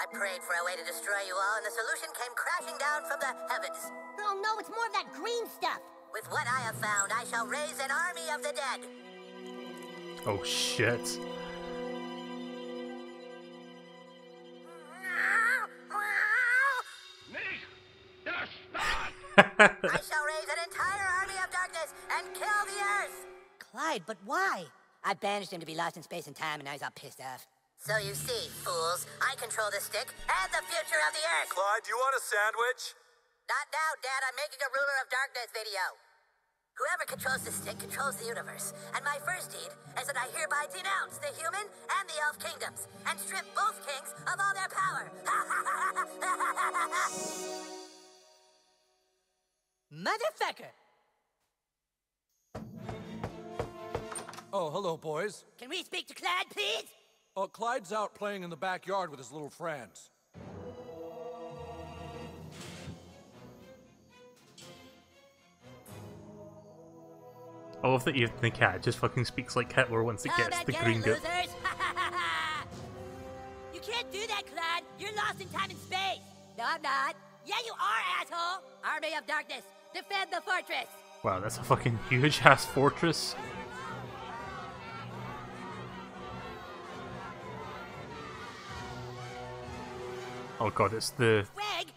I prayed for a way to destroy you all, and the solution came crashing down from the heavens.
Oh no, it's more of that green stuff.
With what I have found, I shall raise an army of the dead.
Oh shit.
I shall raise an entire army of darkness and kill the earth.
Clyde, but why? I banished him to be lost in space and time, and now he's all pissed off.
So you see, fools, I control the stick and the future of the earth.
Clyde, do you want a sandwich?
Not now, Dad. I'm making a Ruler of Darkness video. Whoever controls the stick controls the universe. And my first deed is that I hereby denounce the human and the elf kingdoms and strip both kings of all their power.
Motherfucker!
Oh, hello, boys.
Can we speak to Clyde, please?
Oh, Clyde's out playing in the backyard with his little friends.
I love that even the cat just fucking speaks like Hitler once it gets the green goat.
losers! You can't do that, Clyde! You're lost in time and space! No, I'm not. Yeah, you are, asshole! Army of Darkness, defend the fortress!
Wow, that's a fucking huge ass fortress. Oh god, it's the
Greg,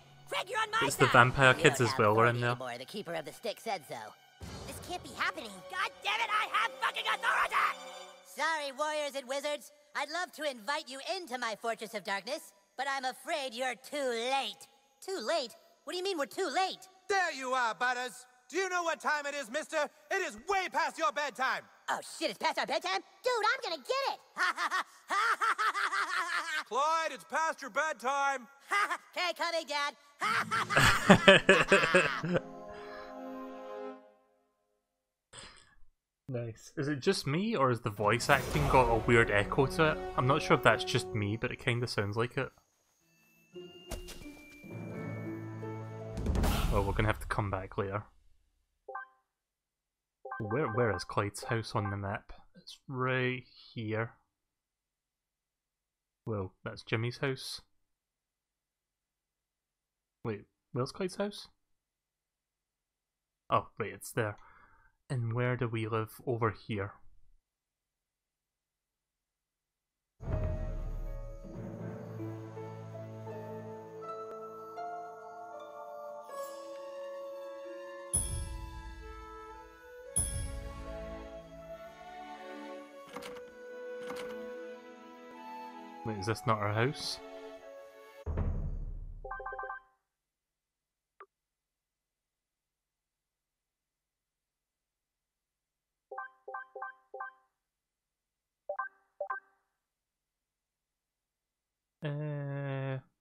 you're on my
it's the
side!
vampire
You
kids
don't
as
have
well are
to
in there.
anymore. The keeper of the stick said so.
This can't be happening.
God damn it, I have fucking authority! Sorry, warriors and wizards. I'd love to invite you into my Fortress of Darkness, but I'm afraid you're too late. Too late? What do you mean we're too late?
There you are, Butters. Do you know what time it is, mister? It is way past your bedtime.
Oh shit, it's past our bedtime?
Dude, I'm gonna get it.
Clyde, it's past your bedtime.
Okay, coming, Dad.
Nice. Is it just me, or has the voice acting got a weird echo to it? I'm not sure if that's just me, but it kinda sounds like it. Oh, we're gonna have to come back later. Where is Clyde's house on the map? It's right here. Well, that's Jimmy's house. Wait, where's Clyde's house? Oh, wait, it's there. And where do we live? Over here. Wait, is this not our house?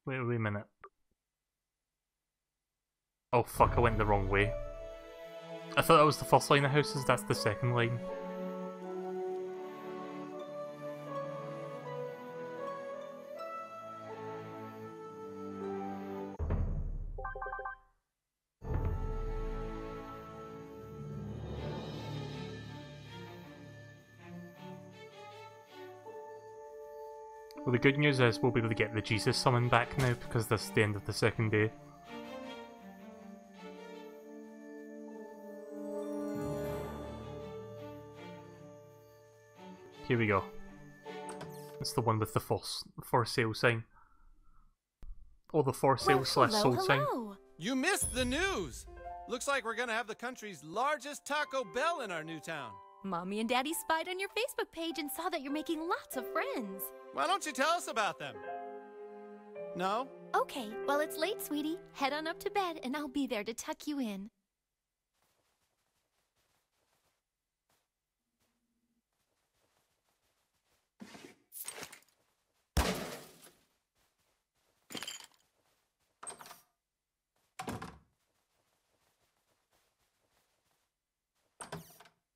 Wait a minute. Oh fuck, I went the wrong way. I thought that was the first line of houses, that's the second line. Well, the good news is we'll be able to get the Jesus summon back now because this is the end of the second day. Here we go. It's the one with the for sale sign. Oh, the for sale slash sold sign.
You missed the news! Looks like we're gonna have the country's largest Taco Bell in our new town.
Mommy and Daddy spied on your Facebook page and saw that you're making lots of friends.
Why don't you tell us about them? No?
Okay, well it's late, sweetie. Head on up to bed and I'll be there to tuck you in.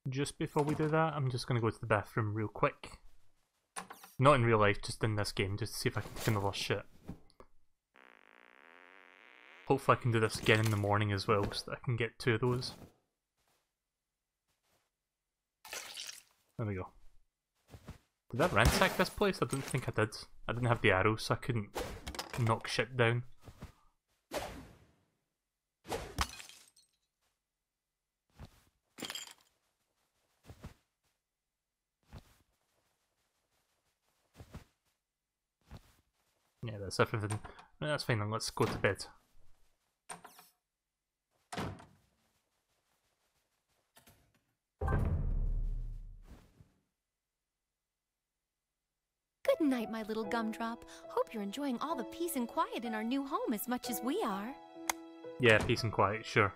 Just before we do that, I'm just going to go to the bathroom real quick. Not in real life, just in this game, just to see if I can take another shit. Hopefully I can do this again in the morning as well, so that I can get 2 of those. There we go. Did I ransack this place? I don't think I did. I didn't have the arrows, so I couldn't knock shit down. Yeah, that's everything. That's fine then, let's go to bed.
Good night, my little gumdrop. Hope you're enjoying all the peace and quiet in our new home as much as we are.
Yeah, peace and quiet, sure.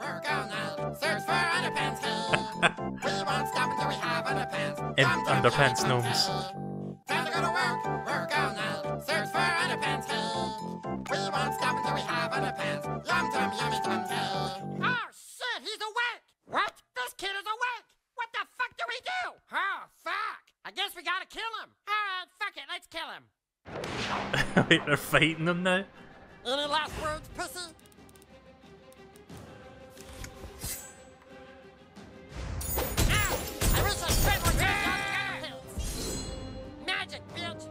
Work all night, search for underpants. We won't stop until we have underpants.
And underpants gnomes.
Time to go to work all night, search for underpants. We won't stop until we have underpants. Yum tum yummy tum tum. Oh shit, he's awake! What? This kid is awake! What the fuck do we do? Oh fuck! I guess we gotta kill him. Alright, fuck it, let's kill him.
Wait, they're fighting them now?
Any last words, pussy? Magic, bitch!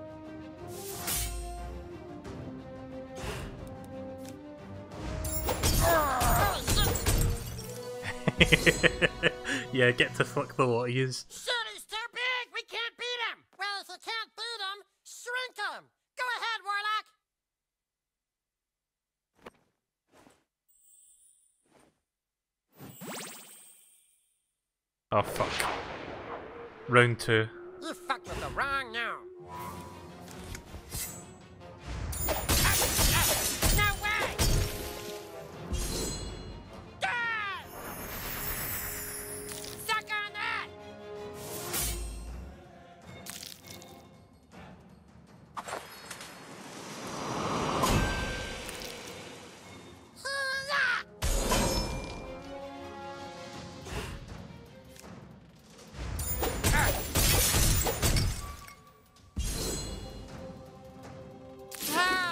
Yeah, get to fuck the lot of yous.
Shit, he's too big! We can't beat him! Well, if you can't beat him, shrink him! Go ahead, Warlock!
Oh fuck. Round 2.
You fucked with the wrong now. No way! Die! Suck on that!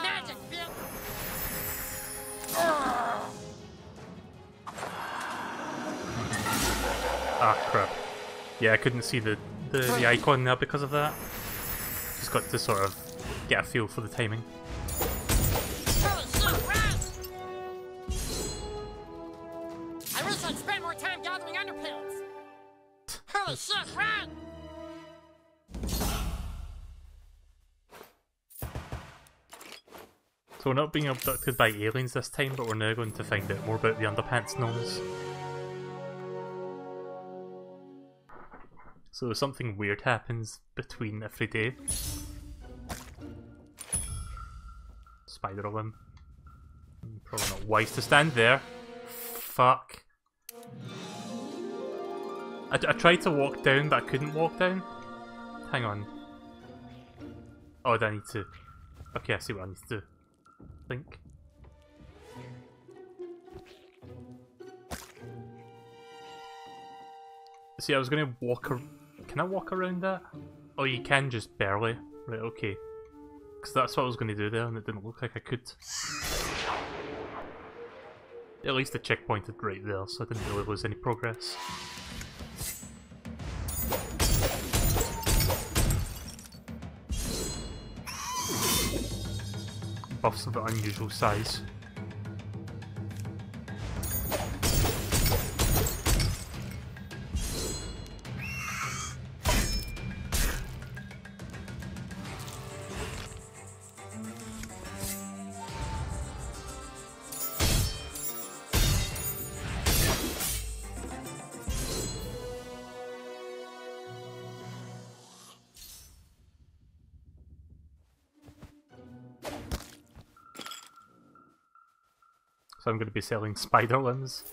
Magic, bitch!
Ah crap. Yeah, I couldn't see the icon there because of that. just got to sort of get a feel for the timing.
Holy shit, run! I wish I'd spent more time gathering underpants. Holy shit, run!
So we're not being abducted by aliens this time, but we're now going to find out more about the underpants gnomes. So something weird happens between every day. Spider of him. Probably not wise to stand there. Fuck. I tried to walk down, but I couldn't walk down. Hang on. Oh, do I need to... Okay, I see what I need to do. I think. See, I was gonna walk... Can I walk around that? Oh, you can just barely. Right, okay. Because that's what I was gonna do there, and it didn't look like I could. At least the checkpointed right there, so I didn't really lose any progress. Buffs of an unusual size. So I'm going to be selling spider limbs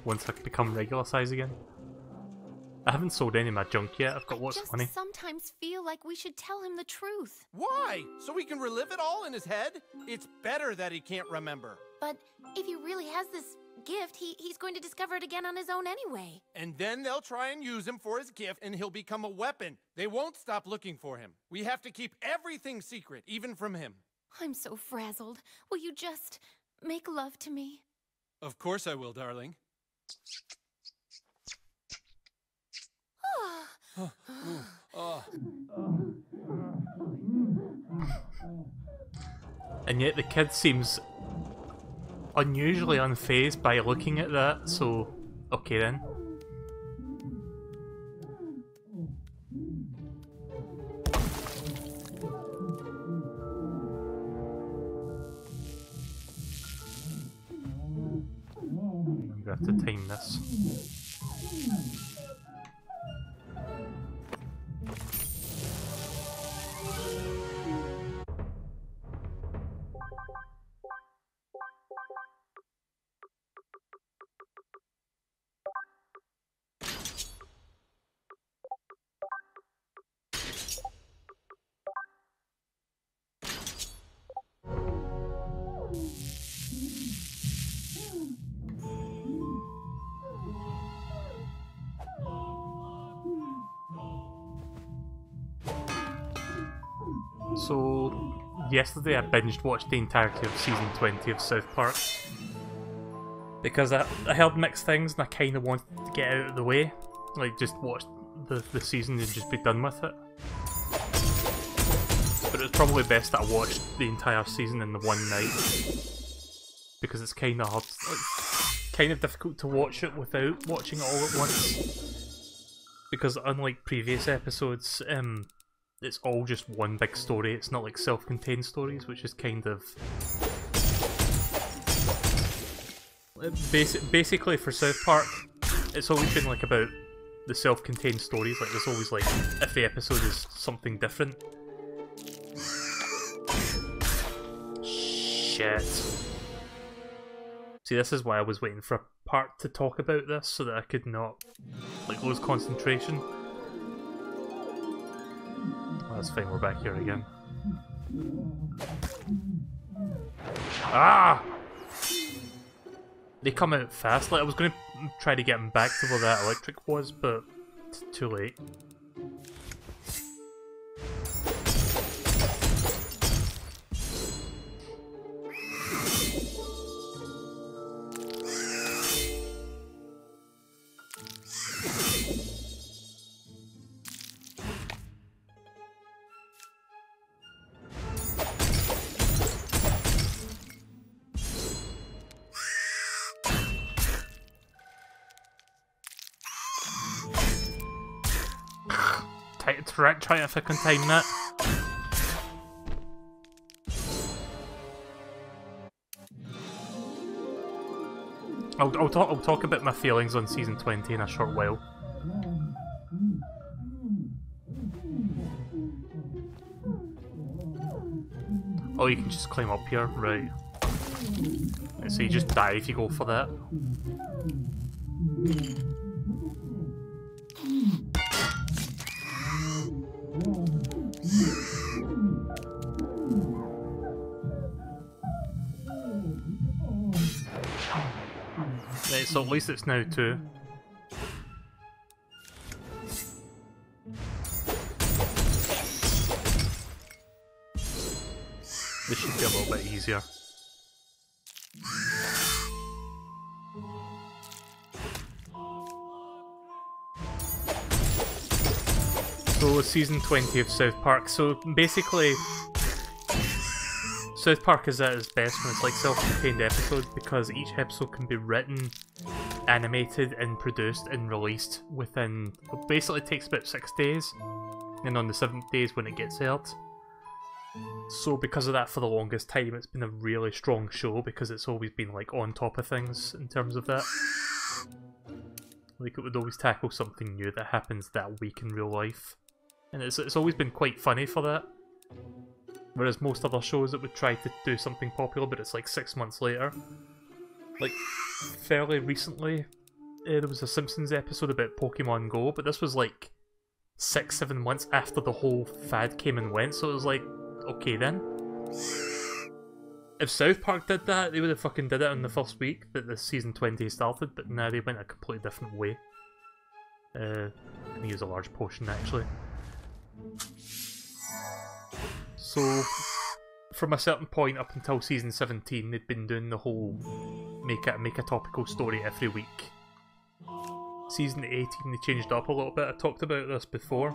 once I become regular size again. I haven't sold any of my junk yet, I've got lots of money.
I sometimes feel like we should tell him the truth.
Why? So he can relive it all in his head? It's better that he can't remember.
But if he really has this gift, he's going to discover it again on his own anyway.
And then they'll try and use him for his gift and he'll become a weapon. They won't stop looking for him. We have to keep everything secret, even from him.
I'm so frazzled. Will you just make love to me?
Of course I will, darling.
And yet the kid seems unusually unfazed by looking at that, so okay then. I'm gonna have to time this. So, yesterday I binged watched the entirety of season 20 of South Park. Because I heard mixed things and I kind of wanted to get out of the way. Like, just watch the season and just be done with it. But it was probably best that I watched the entire season in the one night. Because it's kind of hard, kind of difficult to watch it without watching it all at once. Because unlike previous episodes, it's all just one big story. It's not like self-contained stories, which is kind of... Basically for South Park, it's always been like about the self-contained stories. Like there's always like, every episode is something different. Shit. See, this is why I was waiting for a part to talk about this, so that I could not like lose concentration. That's fine, we're back here again. Ah! They come out fast. Like I was going to try to get them back to where that electric was, but it's too late. try to fucking time that. I'll talk about my feelings on season 20 in a short while. Oh, you can just climb up here, right? So you just die if you go for that. Right, so at least it's now 2. This should be a little bit easier. So season 20 of South Park. So basically, South Park is at its best when it's like self-contained episodes because each episode can be written, animated, and produced and released within. Basically, it takes about 6 days, and on the 7th day is when it gets aired. So because of that, for the longest time, it's been a really strong show because it's always been like on top of things in terms of that. Like it would always tackle something new that happens that week in real life. And it's always been quite funny for that. Whereas most other shows that would try to do something popular, but it's like 6 months later. Like, fairly recently, there was a Simpsons episode about Pokemon Go, but this was like 6-7 months after the whole fad came and went, so it was like, okay then. If South Park did that, they would have fucking did it in the first week that the season 20 started, but now they went a completely different way. I'm gonna use a large potion actually. So, from a certain point up until season 17, they'd been doing the whole make a topical story every week. Season 18, they changed up a little bit. I talked about this before.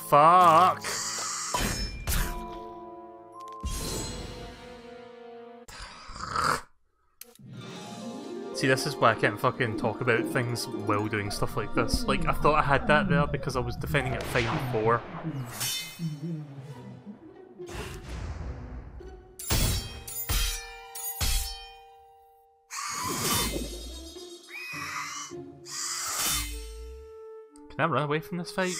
Fuck! See, this is why I can't fucking talk about things while doing stuff like this. Like, I thought I had that there because I was defending it fine before. Can I run away from this fight?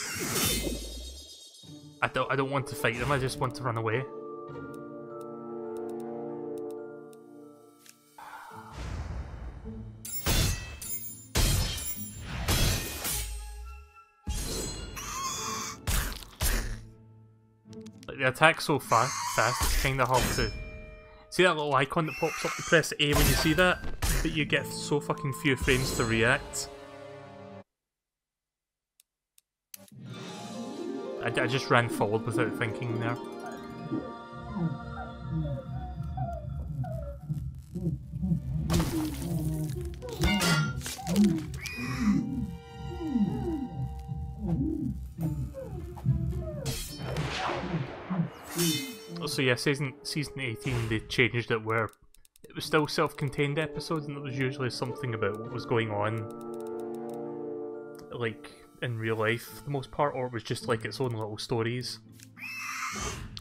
I don't want to fight them, I just want to run away. Like, the attack's so fast it's kinda hard to... See that little icon that pops up? You press A when you see that, but you get so fucking few frames to react. I just ran forward without thinking there. So yeah, season 18 they changed it where it was still self-contained episodes and it was usually something about what was going on, like, in real life for the most part, or it was just like its own little stories.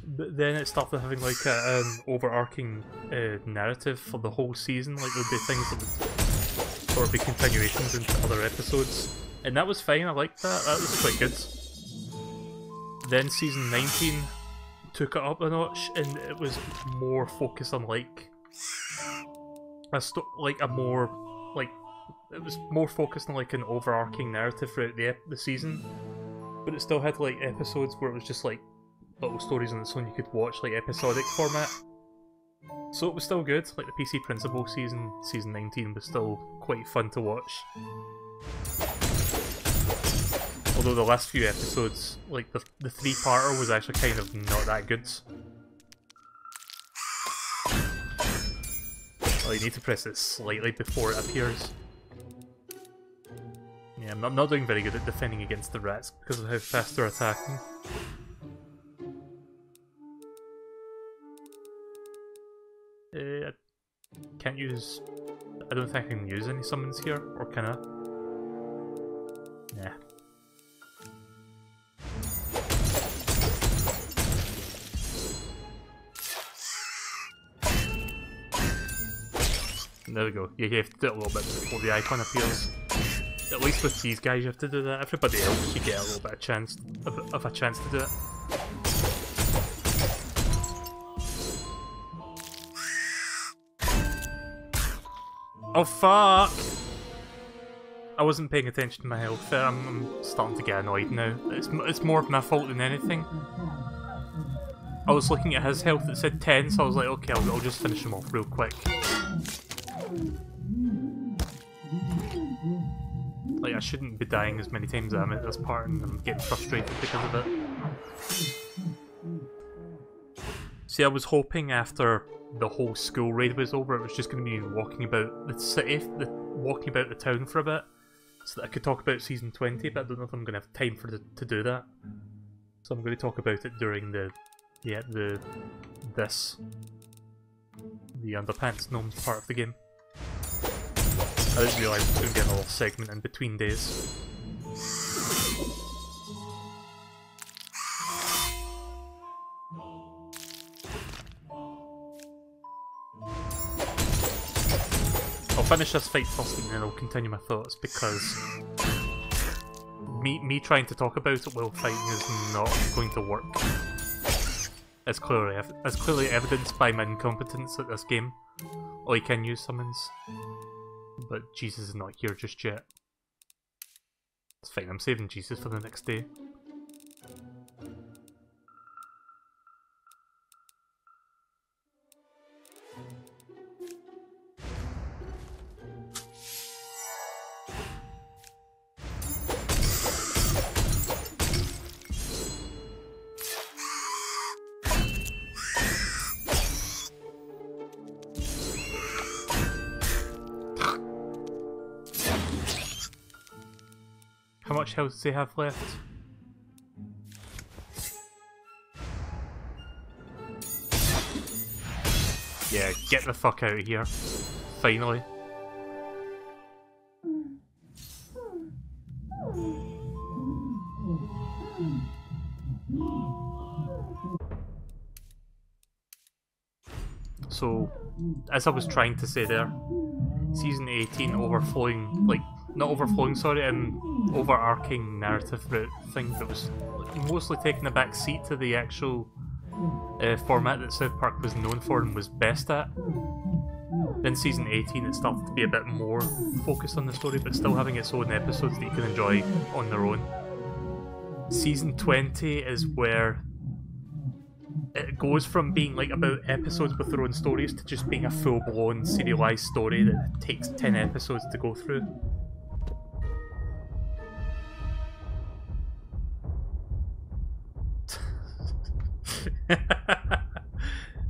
But then it started having like an overarching narrative for the whole season, like there'd be things that would sort of be continuations into other episodes. And that was fine, I liked that, that was quite good. Then season 19 took it up a notch and it was more focused on like it was more focused on like an overarching narrative throughout the season, but it still had like episodes where it was just like little stories on its own you could watch, like episodic format. So it was still good. Like the PC Principle season 19 was still quite fun to watch. Although the last few episodes, like the 3-parter was actually kind of not that good. Oh, you need to press it slightly before it appears. Yeah, I'm not doing very good at defending against the rats because of how fast they're attacking. I can't use I don't think I can use any summons here, or can I? Yeah. There we go. You have to do it a little bit before the icon appears. At least with these guys you have to do that. Everybody else you get a little bit of a chance to do it. Oh fuck! I wasn't paying attention to my health there. I'm starting to get annoyed now. It's more of my fault than anything. I was looking at his health, it said 10, so I was like, okay, I'll just finish him off real quick. Like, I shouldn't be dying as many times as I'm at this part, and I'm getting frustrated because of it. See, I was hoping after the whole school raid was over, it was just going to be walking about the city, walking about the town for a bit, so that I could talk about Season 20, but I don't know if I'm going to have time to do that. So I'm going to talk about it during the Underpants Gnomes part of the game. I didn't realise it was going to be a little segment in between days. I'll finish this fight first and then I'll continue my thoughts, because me trying to talk about it while fighting is not going to work. As clearly evidenced by my incompetence at this game. Oh, you can use summons, but Jesus is not here just yet. It's fine, I'm saving Jesus for the next day. How much health does he have left? Yeah, get the fuck out of here. Finally. So, as I was trying to say there, Season 18 overflowing, like, not overflowing, sorry, overarching narrative thing that was mostly taking a back seat to the actual format that South Park was known for and was best at. Then Season 18 it started to be a bit more focused on the story, but still having its own episodes that you can enjoy on their own. Season 20 is where it goes from being like about episodes with their own stories to just being a full-blown serialized story that takes 10 episodes to go through.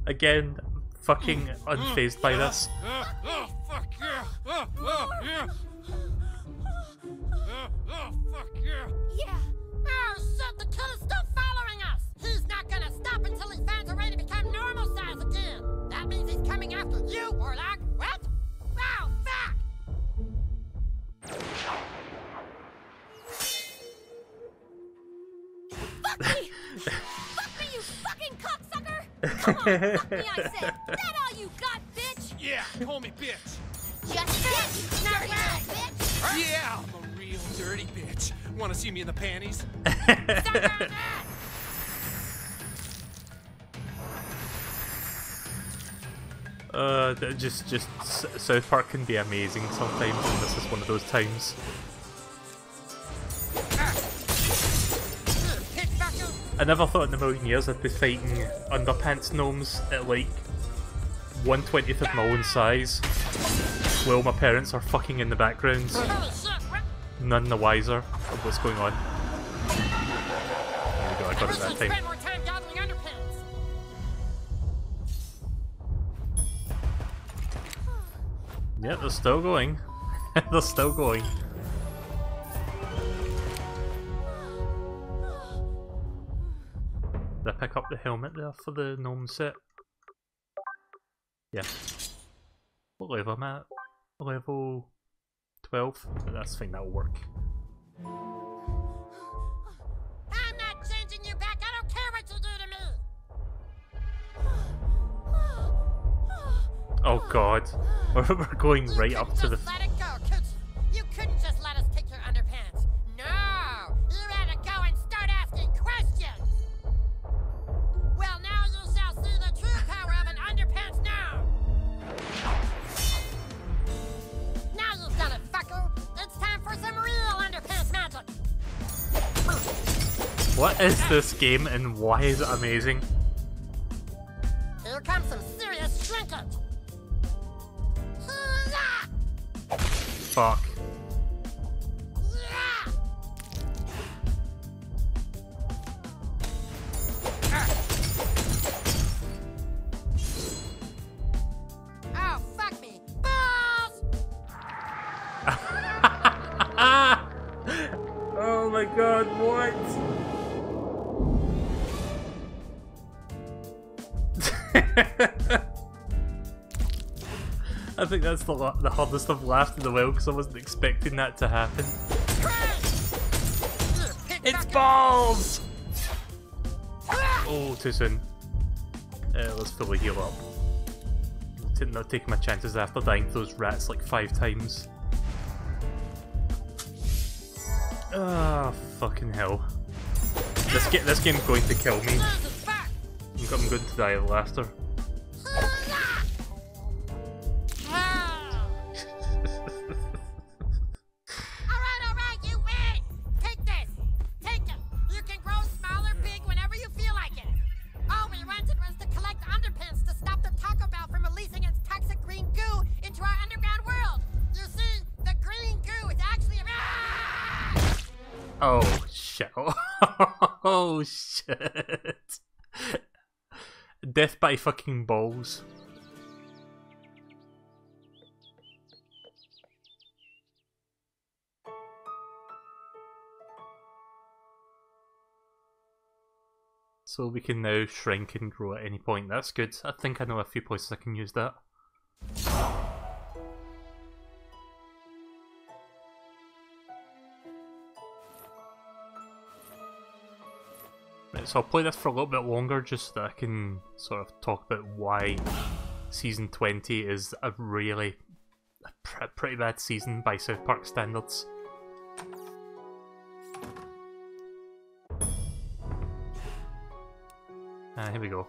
Again, fucking unfazed by this.
Oh, fuck yeah! Yeah! Fuck yeah!
Yeah.
Oh shit, the kid is still following us! He's not gonna stop until he finds a way to become normal size again! That means he's coming after you, Warlock! What? Oh, fuck!
Fuck me! Fuck me, you fucking cocksucker! Come on, fuck me, I said! That all you got, bitch?
Yeah, call me bitch.
Just bitch! Not right, bitch!
Yeah, I'm a real dirty bitch. Want to see me in the panties?
Just South Park can be amazing sometimes, and this is one of those times. I never thought in a million years I'd be fighting Underpants Gnomes at like 1/20th of my own size, while my parents are fucking in the background, none the wiser of what's going on. There we go, I got it that time. Yeah, they're still going. They're still going. Did I pick up the helmet there for the gnome set? Yeah. What level am I at? level 12. That's fine, that'll work.
I'm not changing you back. I don't care what you do to me.
Oh god. We're going right up to the...
Let it go, could you? You couldn't just let us take your underpants. No! You had to go and start asking questions! Well, now you shall see the true power of an underpants now! Now you've done it, fucker! It's time for some real underpants magic!
What is this game and why is it amazing?
Here comes some serious shrinkage!
Fuck.
Oh, fuck me! Balls!
Oh my god, what? I think that's the hardest I've laughed in a while because I wasn't expecting that to happen. It's balls! Oh, too soon. Let's fully heal up. Not taking my chances after dying to those rats like 5 times. Ah, fucking hell. This game's going to kill me. I'm going to die of laughter.
Alright, you win! Take this! Take it! You can grow small or big whenever you feel like it! All we wanted was to collect underpants to stop the Taco Bell from releasing its toxic green goo into our underground world! You see, the green goo is actually a...
Oh shit. Oh shit. Death by fucking balls. So we can now shrink and grow at any point. That's good. I think I know a few places I can use that. Right, so I'll play this for a little bit longer just so that I can sort of talk about why Season 20 is a really pretty bad season by South Park standards. Here we go.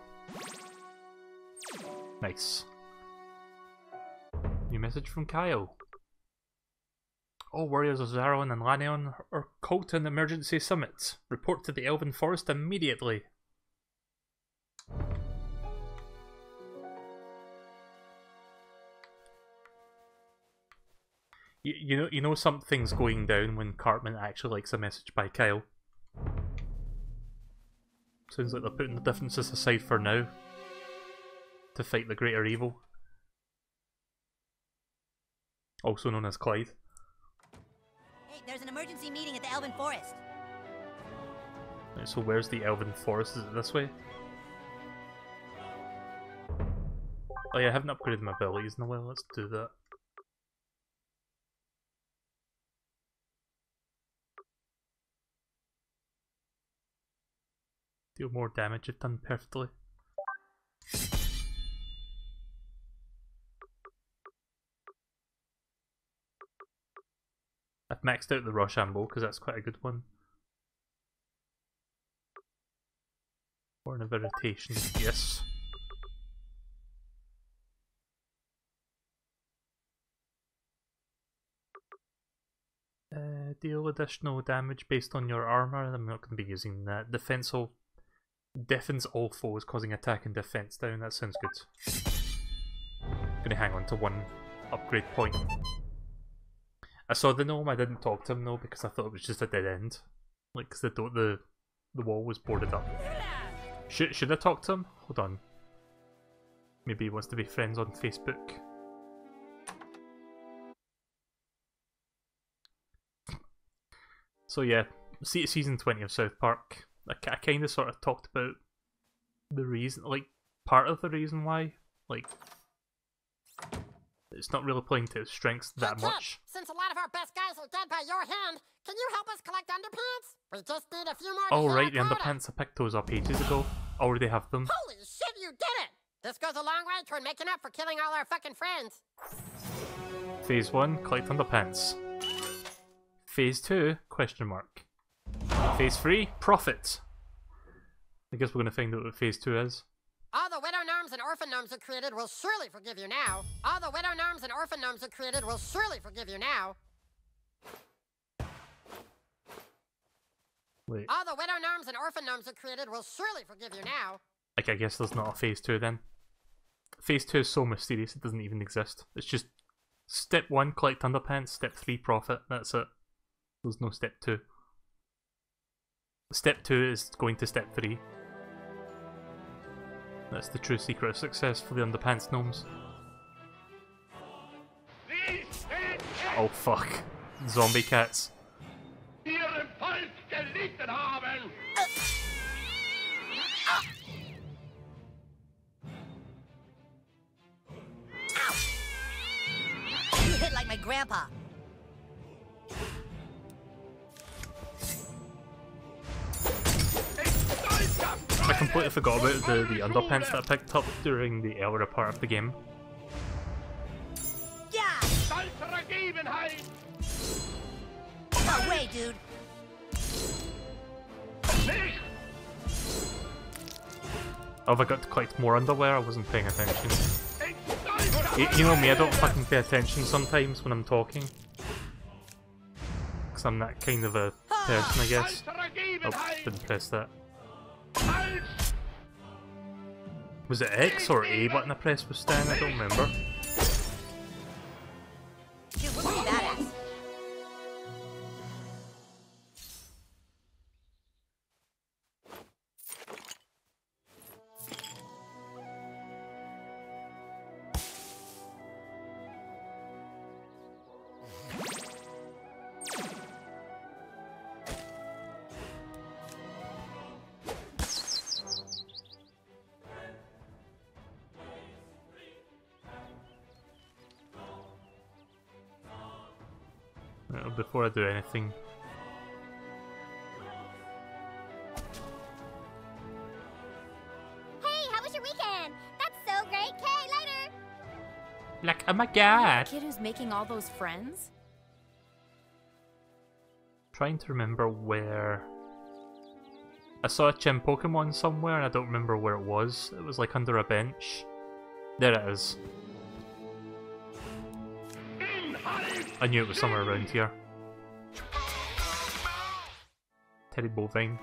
Nice. New message from Kyle. All warriors of Zaron and Lannion are called to an emergency summit. Report to the Elven Forest immediately. You know something's going down when Cartman actually likes a message by Kyle. Sounds like they're putting the differences aside for now to fight the greater evil. Also known as Clyde.
Hey, there's an emergency meeting at the Elven Forest.
Right, so where's the Elven Forest? Is it this way? Oh yeah, I haven't upgraded my abilities in a while, let's do that. Deal more damage if done perfectly. I've maxed out the Rochambeau because that's quite a good one. Born of Irritation, yes. Deal additional damage based on your armor. I'm not going to be using that. Deafens all foes, causing attack and defense down. That sounds good. I'm gonna hang on to one upgrade point. I saw the gnome. I didn't talk to him though because I thought it was just a dead end. Like, cause the wall was boarded up. Should I talk to him? Hold on. Maybe he wants to be friends on Facebook. So yeah, season 20 of South Park. I kind of sort of talked about the reason, like, part of the reason why. Like, It's not really playing to its strengths that
Hey, kid,
much.
since a lot of our best guys are dead by your hand, can you help us collect underpants? We just need a few more to
Oh
hit
right, the
our quota.
underpants, I picked those up ages ago. Already have them.
Holy shit, you did it! This goes a long way toward making up for killing all our fucking friends.
Phase 1, collect underpants. Phase 2, question mark. Phase 3, profit. I guess we're gonna find out what Phase 2 is.
All the widow gnomes and orphan gnomes who created will surely forgive you now. All the widow gnomes and orphan gnomes who created will surely forgive you now.
Wait,
All the widow gnomes and orphan gnomes who created will surely forgive you now.
like I guess there's not a Phase 2 then. Phase 2 is so mysterious it doesn't even exist. It's just step 1, collect underpants, step 3, profit, that's it. There's no step 2. Step 2 is going to step 3. That's the true secret of success for the underpants gnomes. Oh fuck. Zombie cats.
Ihrem Volk gelitten haben.
You hit like my grandpa.
I completely forgot about the underpants that I picked up during the earlier part of the game.
Yeah! No way, dude.
Oh, have I got to collect more underwear? I wasn't paying attention. You know me, I don't fucking pay attention sometimes when I'm talking. Because I'm that kind of a person, I guess. Oh, didn't press that. Was it X or A button I pressed with Stan? I don't remember.
Dude, we're pretty badass.
Before I do anything.
Hey, how was your weekend? That's so great. Okay, later.
Like, oh my god!
The kid who's making all those friends?
Trying to remember where... I saw a Chim Pokemon somewhere and I don't remember where it was. It was like under a bench. There it is. I knew it was somewhere around here. Teddy Bovine.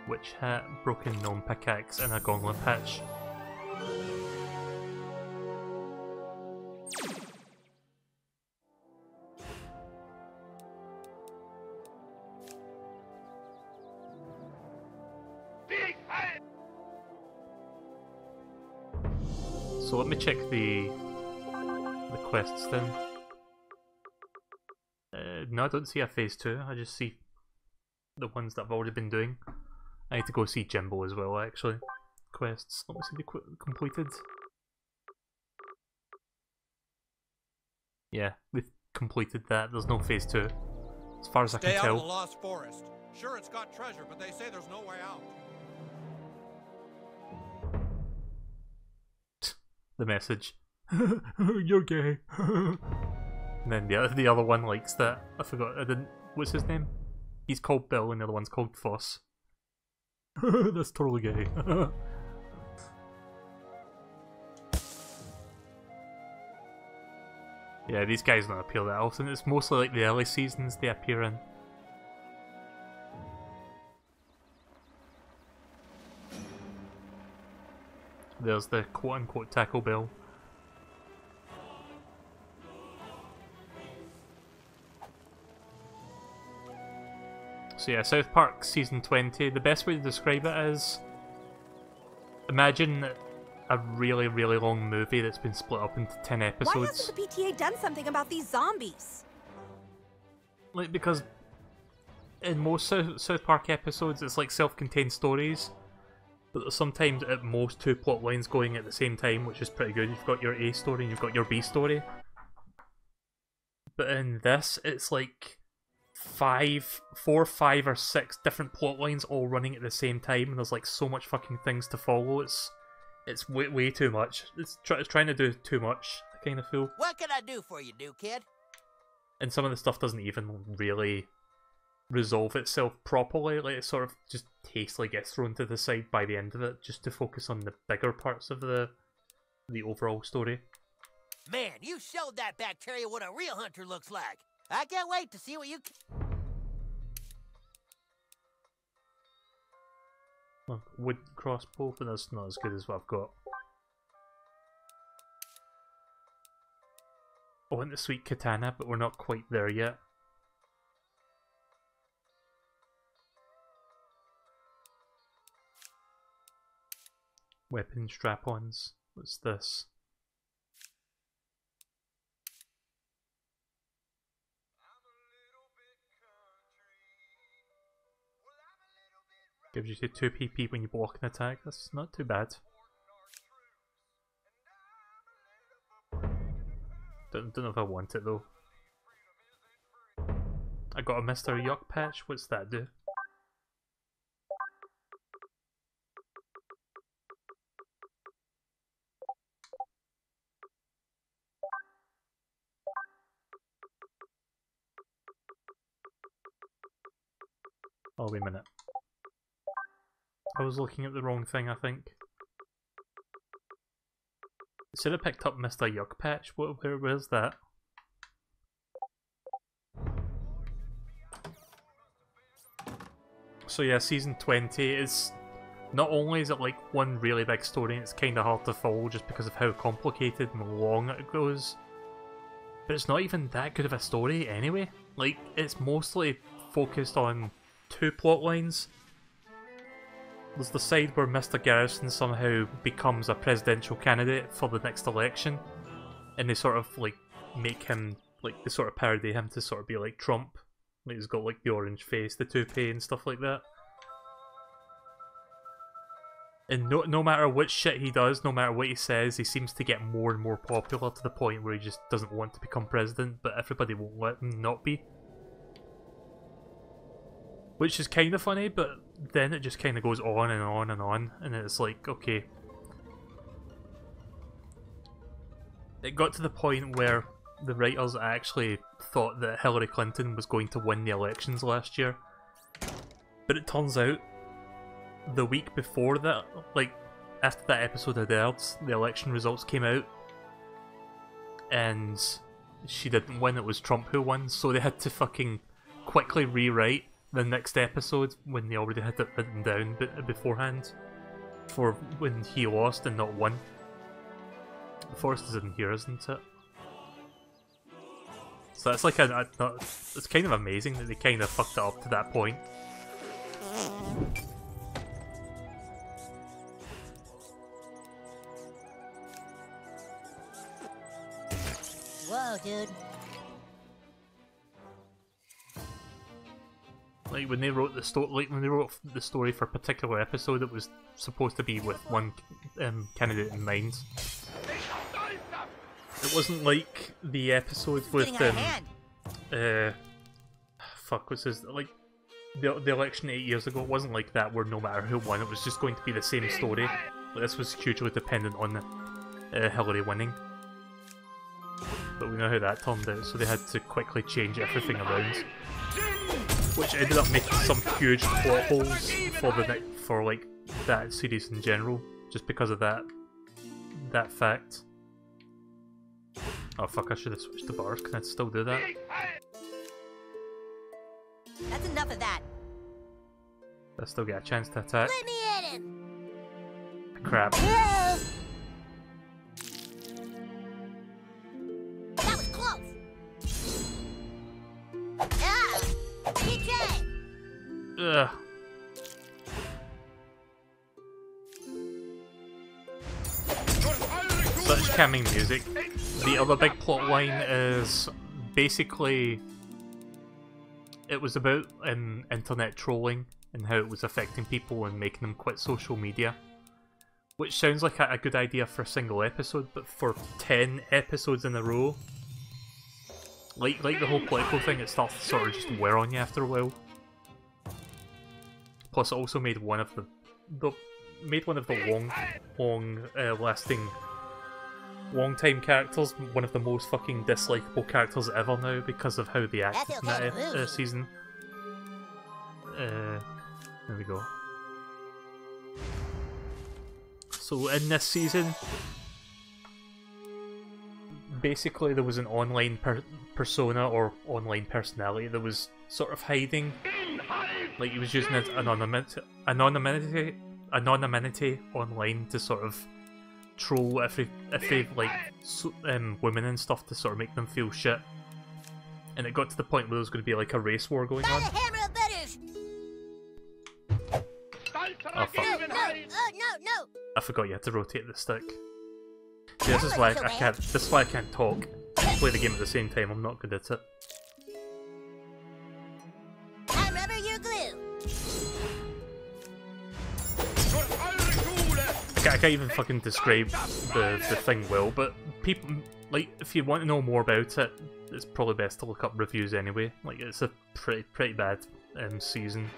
Witch hat, broken gnome pickaxe, and a gauntlet patch. So let me check the quests then. No, I don't see a phase 2, I just see the ones that I've already been doing. I need to go see Jimbo as well, actually. Quests, let me see the completed. Yeah, we've completed that, there's no phase 2. As far as I can
Stay out
tell.
of the Lost Forest. Sure, it's got treasure, but they say there's no way out.
The message. You're gay. And then the other one likes that. I forgot, I didn't... What's his name? He's called Bill and the other one's called Foss. That's totally gay. Yeah, these guys don't appear that often. It's mostly like the early seasons they appear in. There's the quote-unquote Taco Bell. So yeah, South Park Season 20, the best way to describe it is... Imagine a really, really long movie that's been split up into 10 episodes.
Why hasn't the PTA done something about these zombies?
Like, because in most South Park episodes, it's like self-contained stories. But there's sometimes at most 2 plot lines going at the same time, which is pretty good. You've got your A story and you've got your B story. But in this, it's like 4, 5 or 6 different plot lines all running at the same time, and there's like so much fucking things to follow. It's way too much. It's trying to do too much, I kind of feel.
What can I do for you, new kid?
And some of the stuff doesn't even really resolve itself properly. Like, it sort of just hastily gets thrown to the side by the end of it, just to focus on the bigger parts of the overall story.
Man, you showed that bacteria what a real hunter looks like. I can't wait to see what you
Look, wood crossbow, but that's not as good as what I've got. I want the sweet katana, but we're not quite there yet. Weapon strap-ons. What's this? Gives you 2 PP when you block an attack. That's not too bad. Don't know if I want it though. I got a Mr. Yuck patch. What's that do? Oh, wait a minute. I was looking at the wrong thing, I think. It said I picked up Mr. Yuck patch. Where's that? So yeah, season 20 is... Not only is it like one really big story and it's kind of hard to follow just because of how complicated and long it goes, but it's not even that good of a story anyway. Like, it's mostly focused on 2 plot lines. There's the side where Mr. Garrison somehow becomes a presidential candidate for the next election, and they sort of like make him, like, they sort of parody him to sort of be like Trump. Like, he's got like the orange face, the toupee and stuff like that. And no matter which shit he does, no matter what he says, he seems to get more and more popular to the point where he just doesn't want to become president, but everybody won't let him not be. Which is kind of funny, but then it just kind of goes on and on and on, and it's like, okay. It got to the point where the writers actually thought that Hillary Clinton was going to win the elections last year. But it turns out, the week before that, like, after that episode had aired, the election results came out, and she didn't win, it was Trump who won, so they had to fucking quickly rewrite the next episode when they already had it written down beforehand for when he lost and not won. The forest is in here, isn't it? So that's like it's kind of amazing that they kind of fucked it up to that point.
Whoa, dude.
Like when they wrote the story for a particular episode, it was supposed to be with one candidate in mind. It wasn't like the episode with fuck, what's his, like the election 8 years ago. It wasn't like that where no matter who won, it was just going to be the same story. But this was hugely dependent on Hillary winning. But we know how that turned out, so they had to quickly change everything around. Which ended up making some huge plot holes for like that series in general, just because of that fact. Oh fuck! I should have switched the bars. Can I still do that?
That's enough of that.
I still get a chance to attack.
Let me at it.
Crap.
Whoa. That was close. Ah, PJ.
Ugh. Such calming music. The other big plot line is basically it was about internet trolling and how it was affecting people and making them quit social media. Which sounds like a good idea for a single episode, but for 10 episodes in a row, like the whole political thing, it starts to sort of just wear on you after a while. Plus, it also made one of the long-time characters one of the most fucking dislikable characters ever now because of how they acted in that season. There we go. So in this season, basically there was an online persona or online personality that was sort of hiding. Like he was using his anonymity online to sort of troll every like women and stuff to sort of make them feel shit. And it got to the point where there was going to be like a race war going on. Oh, fuck.
No!
I forgot you had to rotate the stick. See, this is why I can't. This is why I can't talk. Play the game at the same time. I'm not good at it.
I'm rubber, you're glue.
I can't even fucking describe the thing well, but people, like, if you want to know more about it, it's probably best to look up reviews anyway. Like, it's a pretty bad season.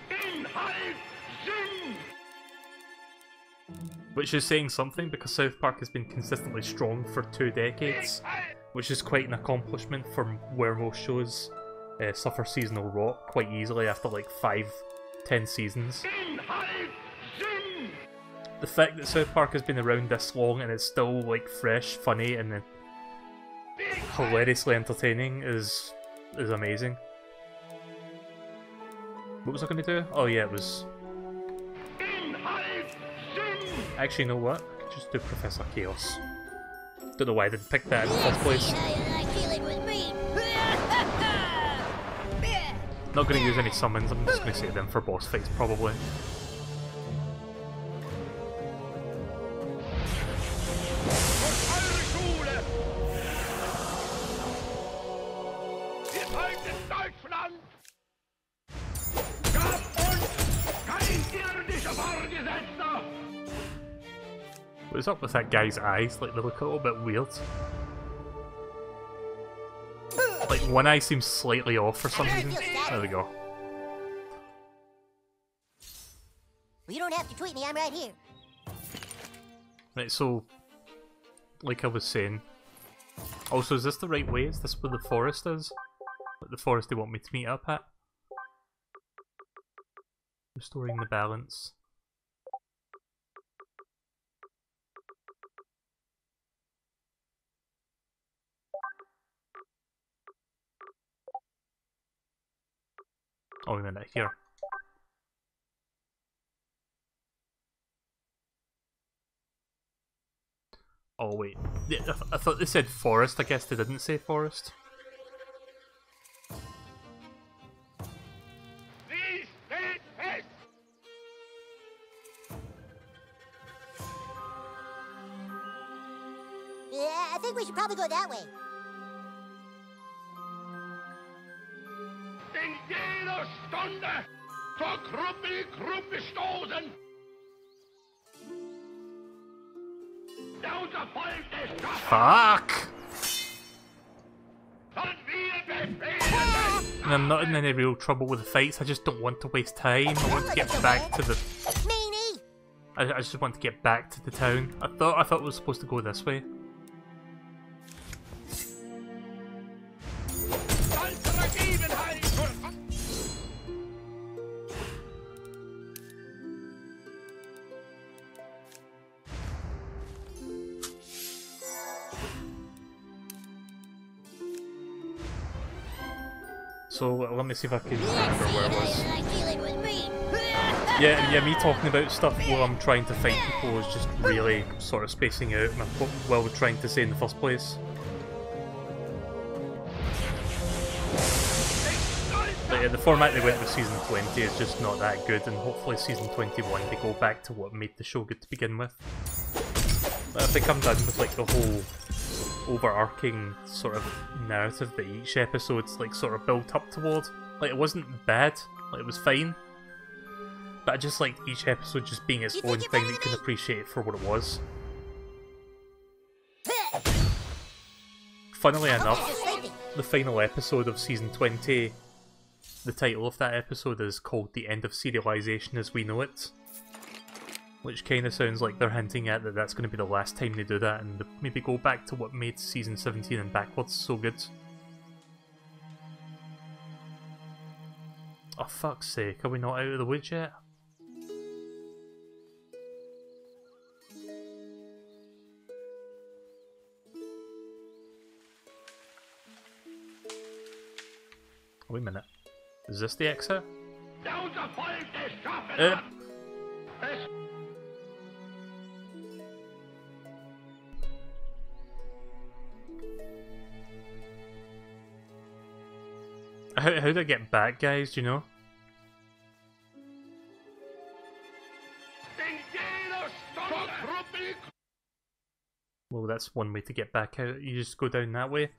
Which is saying something, because South Park has been consistently strong for 2 decades, which is quite an accomplishment from where most shows suffer seasonal rot quite easily after like 5-10 seasons. The fact that South Park has been around this long and it's still like fresh, funny, and hilariously entertaining is amazing. What was I going to do? Oh yeah, it was... Actually, you know what? I could just do Professor Chaos. Don't know why I didn't pick that in the first place. Not going to use any summons, I'm just going to save them for boss fights, probably. What is up with that guy's eyes? Like, they look a little bit weird. Like, one eye seems slightly off for some reason. There we go.
Well, you don't have to tweet me, I'm right here.
Right, so... like I was saying... Also, is this the right way? Is this where the forest is? Like the forest they want me to meet up at? Restoring the balance. Oh, wait a minute, here. Oh, wait. Yeah, I thought they said forest, I guess they didn't say forest.
Yeah, I think we should probably go that way.
In jeder Stunde zur Gruppe stoßen. Der unser Volk ist
Fuck! And I'm not in any real trouble with the fights, I just don't want to waste time. I want to get back to the... I just want to get back to the town. I thought it was supposed to go this way. So let me see if I can remember where it was. Yeah, me talking about stuff while I'm trying to fight people is just really sort of spacing out what we're trying to say in the first place. But yeah, the format they went with Season 20 is just not that good, and hopefully Season 21 they go back to what made the show good to begin with. But if they come down with like the whole overarching sort of narrative that each episode's like sort of built up toward, like it wasn't bad, like it was fine. But I just liked each episode just being its own thing that you can appreciate it for what it was. Funnily enough, the final episode of Season 20, the title of that episode is called The End of Serialization as We Know It. Which kind of sounds like they're hinting at that that's going to be the last time they do that, and maybe go back to what made Season 17 and backwards so good. Oh fuck's sake, are we not out of the woods yet? Wait a minute. Is this the exit? How do I get back, guys? Do you know? Well, that's one way to get back out. You just go down that way.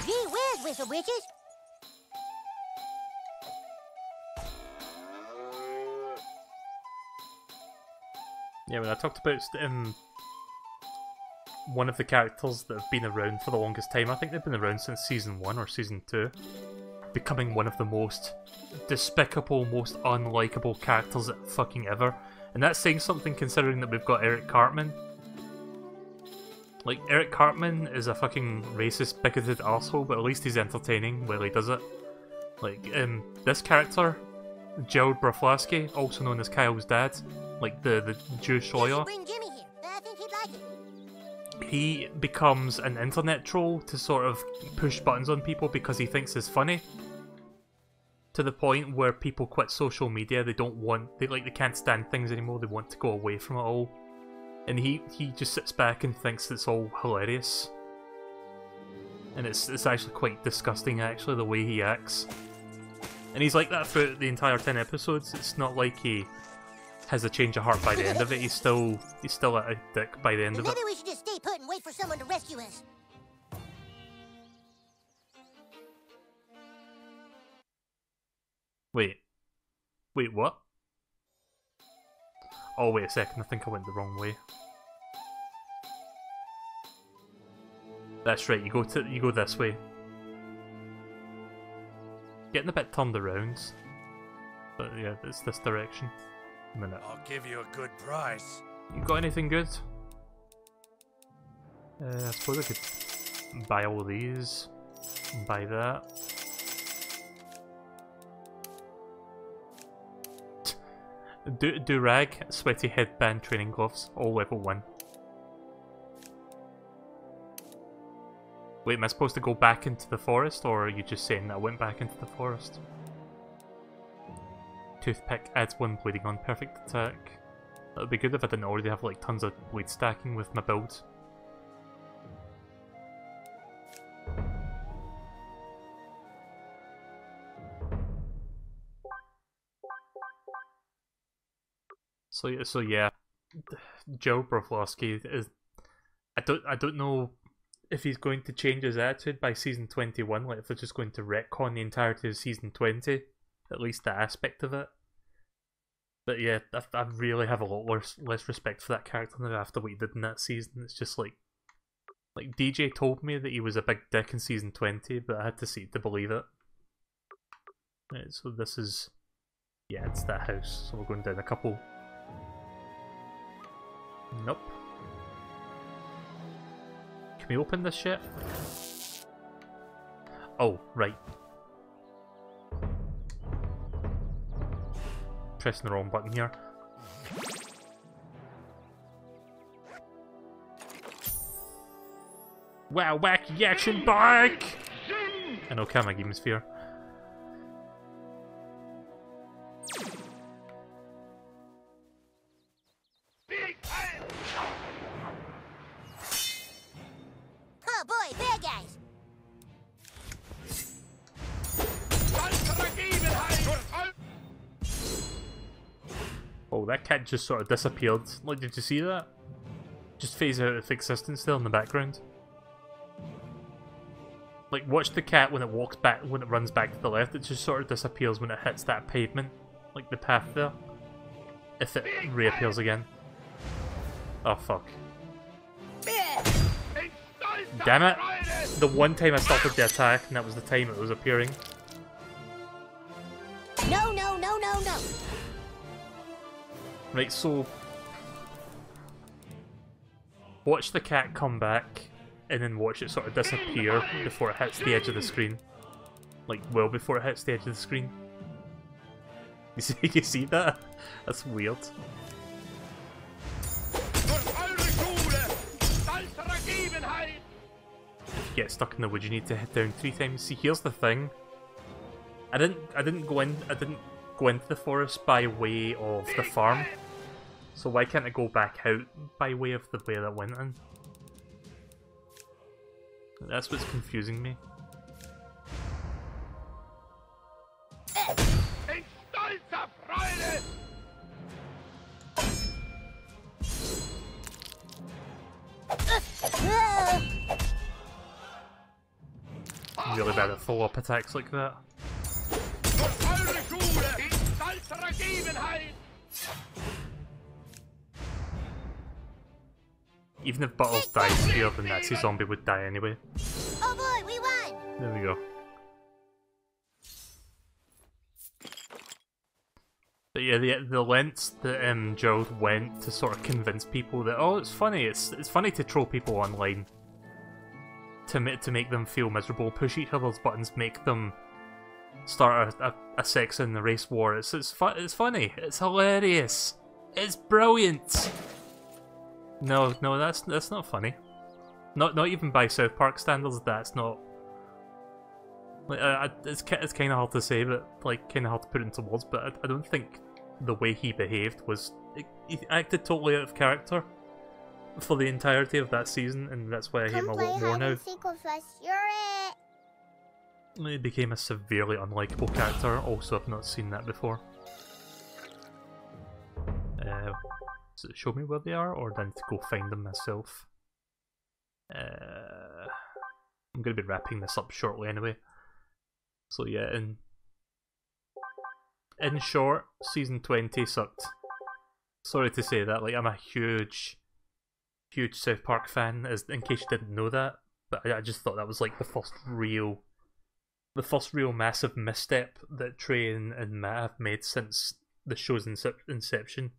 Gee whiz, Whistle Witches!
Yeah, when I talked about one of the characters that have been around for the longest time, I think they've been around since Season 1 or Season 2, becoming one of the most despicable, most unlikable characters fucking ever. And that's saying something considering that we've got Eric Cartman. Like, Eric Cartman is a fucking racist, bigoted arsehole, but at least he's entertaining while he does it. Like, this character, Gerald Broflovsky, also known as Kyle's dad, like the Jewish lawyer, he becomes an internet troll to sort of push buttons on people because he thinks it's funny. To the point where people quit social media, they can't stand things anymore, they want to go away from it all. And he just sits back and thinks it's all hilarious. And it's actually quite disgusting, actually, the way he acts. And he's like that throughout the entire 10 episodes. It's not like he has a change of heart by the end of it. He's still a dick by the end of it.
Maybe we should just stay put and wait for someone to rescue us.
Wait, what? Oh, wait a second, I think I went the wrong way. That's right, you go this way. Getting a bit turned around. But yeah, it's this direction. A minute.
I'll give you a good price.
You got anything good? I suppose I could buy all of these. And buy that. Do-rag, sweaty headband, training gloves, all level 1. Wait, am I supposed to go back into the forest, or are you just saying that I went back into the forest? Toothpick adds 1 bleeding on perfect attack. That would be good if I didn't already have like tons of blade stacking with my build. So yeah, Joe Broflovsky is. I don't know if he's going to change his attitude by Season 21, like if they're just going to retcon the entirety of Season 20, at least that aspect of it. But yeah, I really have a lot less respect for that character now after what he did in that season. It's just like DJ told me that he was a big dick in Season 20, but I had to see it to believe it. Right, so this is, yeah, it's that house. So we're going down a couple. Nope. Can we open this shit? Oh, right. Pressing the wrong button here. Wow, wacky action bike! I know, Camera Game Sphere.
Oh boy, bad guys!
Oh, that cat just sort of disappeared. Like, did you see that? Just phase out of existence there in the background. Like, watch the cat when it walks back, when it runs back to the left, it just sort of disappears when it hits that pavement, like the path there. If it reappears again. Oh fuck. Damn it! The one time I started the attack, and that was the time it was appearing.
No, no, no, no, no.
Right, so... watch the cat come back, and then watch it sort of disappear before it hits the edge of the screen. Like, well before it hits the edge of the screen. You see that? That's weird. If you get stuck in the wood, you need to hit down 3 times. See, here's the thing. I didn't go into the forest by way of the farm. So why can't I go back out by way of the way that I went in? That's what's confusing me. I'm really bad at follow-up attacks like that. Even if Buttles dies here, the Nazi zombie would die anyway.
Oh boy, we won!
There we go. But yeah, the lengths that Gerald went to sort of convince people that, oh, it's funny to troll people online. To make them feel miserable, push each other's buttons, make them start a sex and a race war. It's funny, it's hilarious, it's brilliant. No, that's not funny. Not even by South Park standards. That's not. Like, it's kind of hard to say, but like kind of hard to put into words. But I don't think the way he behaved was. He acted totally out of character for the entirety of that season, and that's why I hate him a lot more now. He became a severely unlikable character. Also, I've not seen that before. Does it show me where they are, or do I need to go find them myself? I'm going to be wrapping this up shortly anyway. So yeah, in short, season 20 sucked. Sorry to say that, like, I'm a huge South Park fan, in case you didn't know that, but I just thought that was like the first real massive misstep that Trey and Matt have made since the show's inception.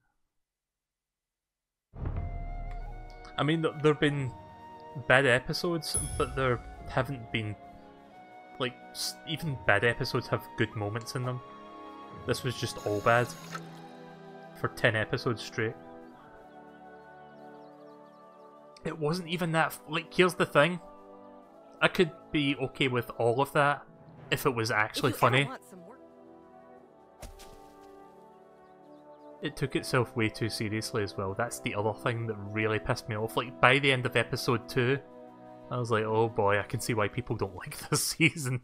I mean, there have been bad episodes, but there haven't been, like, even bad episodes have good moments in them. This was just all bad. For 10 episodes straight. It wasn't even that, like, here's the thing. I could be okay with all of that if it was actually funny. It took itself way too seriously as well. That's the other thing that really pissed me off. Like, by the end of episode 2, I was like, oh boy, I can see why people don't like this season.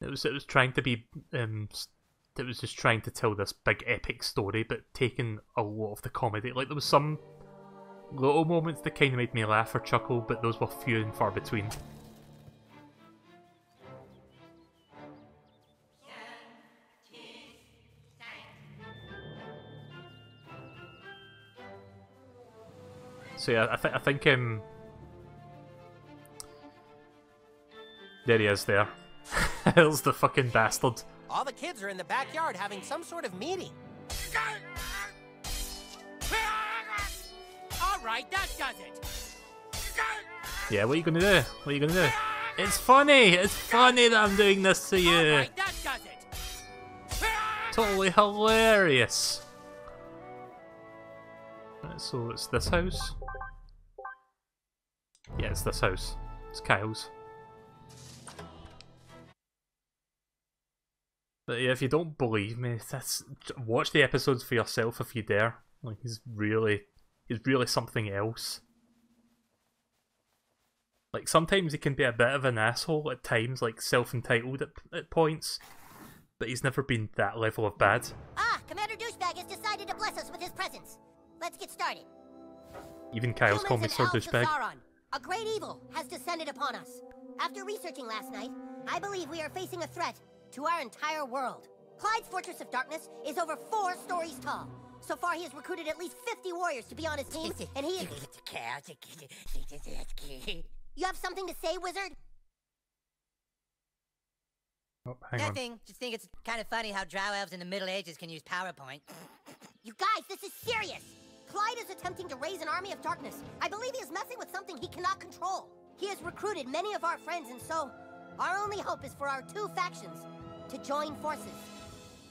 It was trying to be, it was just trying to tell this big epic story, but taking a lot of the comedy. Like, there was some little moments that kind of made me laugh or chuckle, but those were few and far between. So yeah, I think there he is there. There's the fucking bastard.
All the kids are in the backyard having some sort of meeting. Alright, that does it.
Yeah, what are you gonna do? What are you gonna do? It's funny! It's funny that I'm doing this to you!
Alright, that does it.
Totally hilarious! Right, so it's this house? Yeah, it's this house. It's Kyle's. But yeah, if you don't believe me, watch the episodes for yourself if you dare. Like, he's really something else. Like, sometimes he can be a bit of an asshole at times, like self-entitled at points, but he's never been that level of bad.
Ah, Commander Douchebag has decided to bless us with his presence. Let's get started.
Even Kyle's called me Sir Douchebag.
A great evil has descended upon us. After researching last night, I believe we are facing a threat to our entire world. Clyde's Fortress of Darkness is over 4 stories tall. So far, he has recruited at least 50 warriors to be on his team, and he is... You have something to say, wizard?
Oh, hang on.
Nothing. Just think it's kind of funny how drow elves in the Middle Ages can use PowerPoint. You guys, this is serious! Clyde is attempting to raise an army of darkness. I believe he is messing with something he cannot control. He has recruited many of our friends, and so our only hope is for our 2 factions to join forces.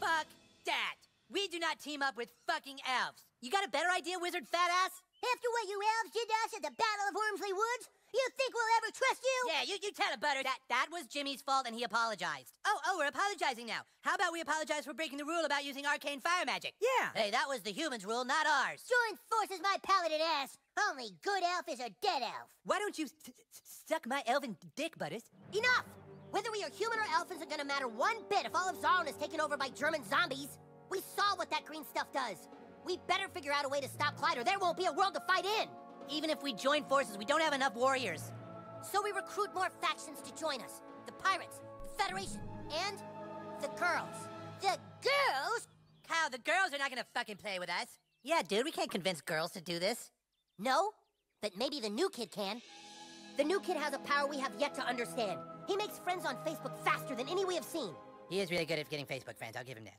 Fuck that! We do not team up with fucking elves. You got a better idea, Wizard Fatass? After what you elves did to us at the Battle of Wormsley Woods, you think we'll ever trust you? Yeah, you tell it, Butter. That was Jimmy's fault, and he apologized. Oh, we're apologizing now. How about we apologize for breaking the rule about using arcane fire magic? Yeah. Hey, that was the humans' rule, not ours. Join forces, my paladin ass. Only good elf is a dead elf. Why don't you suck my elven dick, Butters? Enough! Whether we are human or elf isn't gonna matter one bit if all of Zaun is taken over by German zombies. We saw what that green stuff does. We better figure out a way to stop Clyde, or there won't be a world to fight in. Even if we join forces, we don't have enough warriors. So we recruit more factions to join us. The Pirates, the Federation, and the girls. The girls? Kyle, the girls are not gonna fucking play with us. Yeah, dude, we can't convince girls to do this. No, but maybe the new kid can. The new kid has a power we have yet to understand. He makes friends on Facebook faster than any we have seen. He is really good at getting Facebook friends, I'll give him that.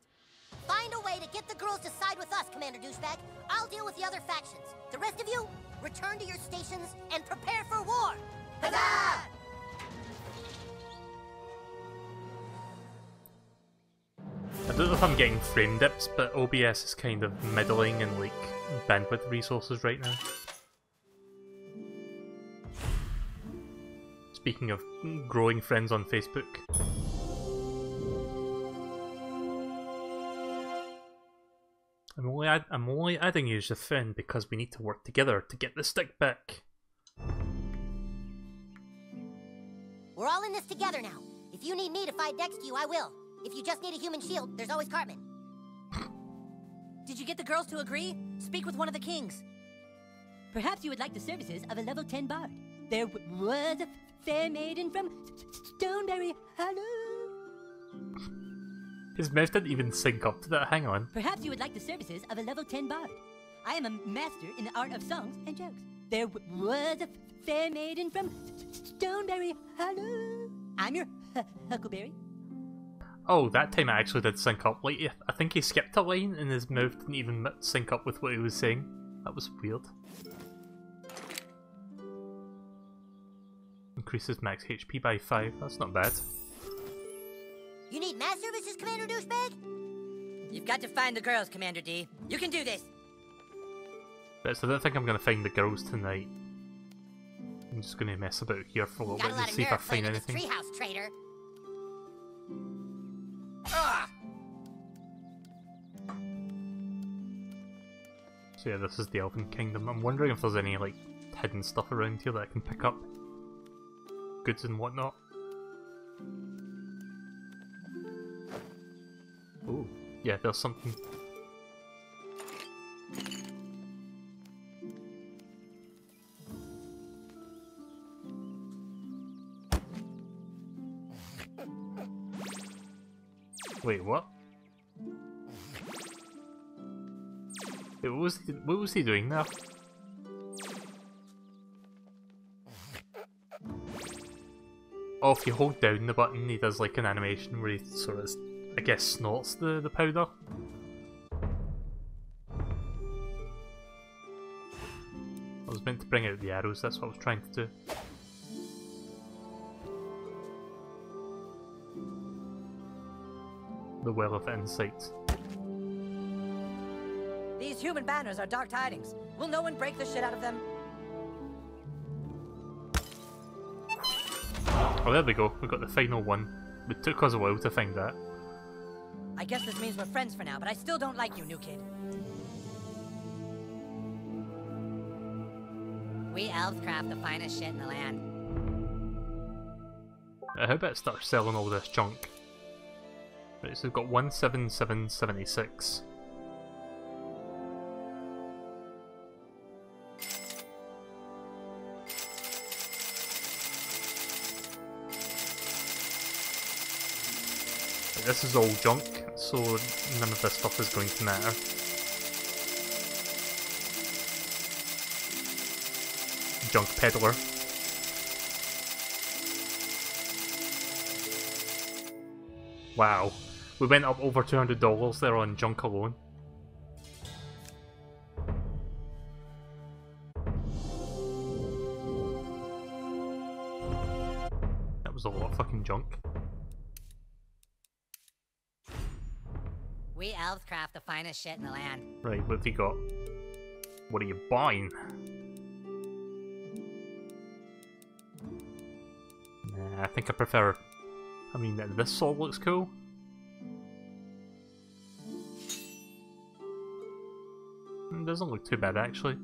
Find a way to get the girls to side with us, Commander Douchebag. I'll deal with the other factions. The rest of you, return to your stations and prepare for war! Huzzah!
I don't know if I'm getting frame dips, but OBS is kind of middling in like bandwidth resources right now. Speaking of growing friends on Facebook. I'm only adding you as a friend because we need to work together to get the stick back.
We're all in this together now. If you need me to fight next to you, I will. If you just need a human shield, there's always Cartman. Did you get the girls to agree? Speak with one of the kings. Perhaps you would like the services of a level 10 bard. There was a fair maiden from Stoneberry Hollow.
His mouth didn't even sync up to that, hang on.
Perhaps you would like the services of a level 10 bard. I am a master in the art of songs and jokes. There was a fair maiden from Stoneberry Hollow. I'm your Huckleberry.
Oh, that time it actually did sync up. Like, I think he skipped a line and his mouth didn't even sync up with what he was saying. That was weird. Increases max HP by 5, that's not bad.
You need mass services, Commander Douchebag? You've got to find the girls, Commander D. You can do this!
But so I don't think I'm going to find the girls tonight. I'm just going to mess about here for a little bit to see if I find anything.
Treehouse, traitor.
So yeah, this is the Elven Kingdom. I'm wondering if there's any like hidden stuff around here that I can pick up. Goods and whatnot. Ooh, yeah, there's something. Wait, what? Wait, what was he doing there? Oh, if you hold down the button, he does like an animation where he sort of, I guess, snorts the powder. I was meant to bring out the arrows, that's what I was trying to do. The Well of Insight.
These human banners are dark tidings. Will no one break the shit out of them?
Oh, there we go. We got the final one. It took us a while to find that.
I guess this means we're friends for now, but I still don't like you, new kid.
We elves craft the finest shit in the land.
How about I start selling all this junk? Right, so we've got 17776. this is all junk, so none of this stuff is going to matter. Junk peddler. Wow, we went up over $200 there on junk alone. That was a lot of fucking junk.
We elves craft the finest shit in the land.
Right, what have you got? What are you buying? Nah, I think I prefer... I mean, this sword looks cool. It doesn't look too bad, actually.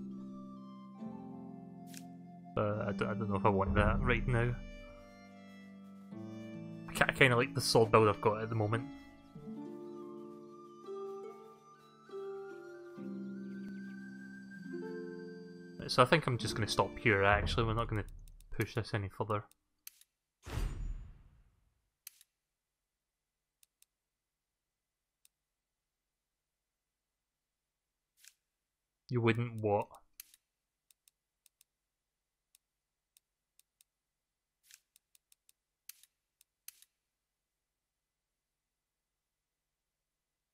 But I don't know if I want that right now. I kind of like the sword build I've got at the moment. So I think I'm just going to stop here, actually. We're not going to push this any further. You wouldn't what?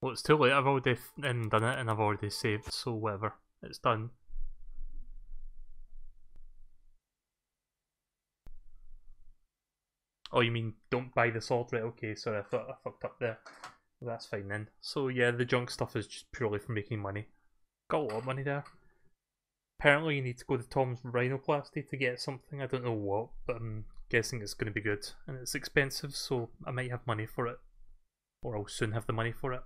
Well, it's too late. I've already done it and I've already saved, so whatever. It's done. Oh, you mean don't buy the sword? Right, okay, sorry, I thought I fucked up there. Well, that's fine then. So yeah, the junk stuff is just purely for making money. Got a lot of money there. Apparently you need to go to Tom's Rhinoplasty to get something, I don't know what, but I'm guessing it's going to be good. And it's expensive, so I might have money for it. Or I'll soon have the money for it.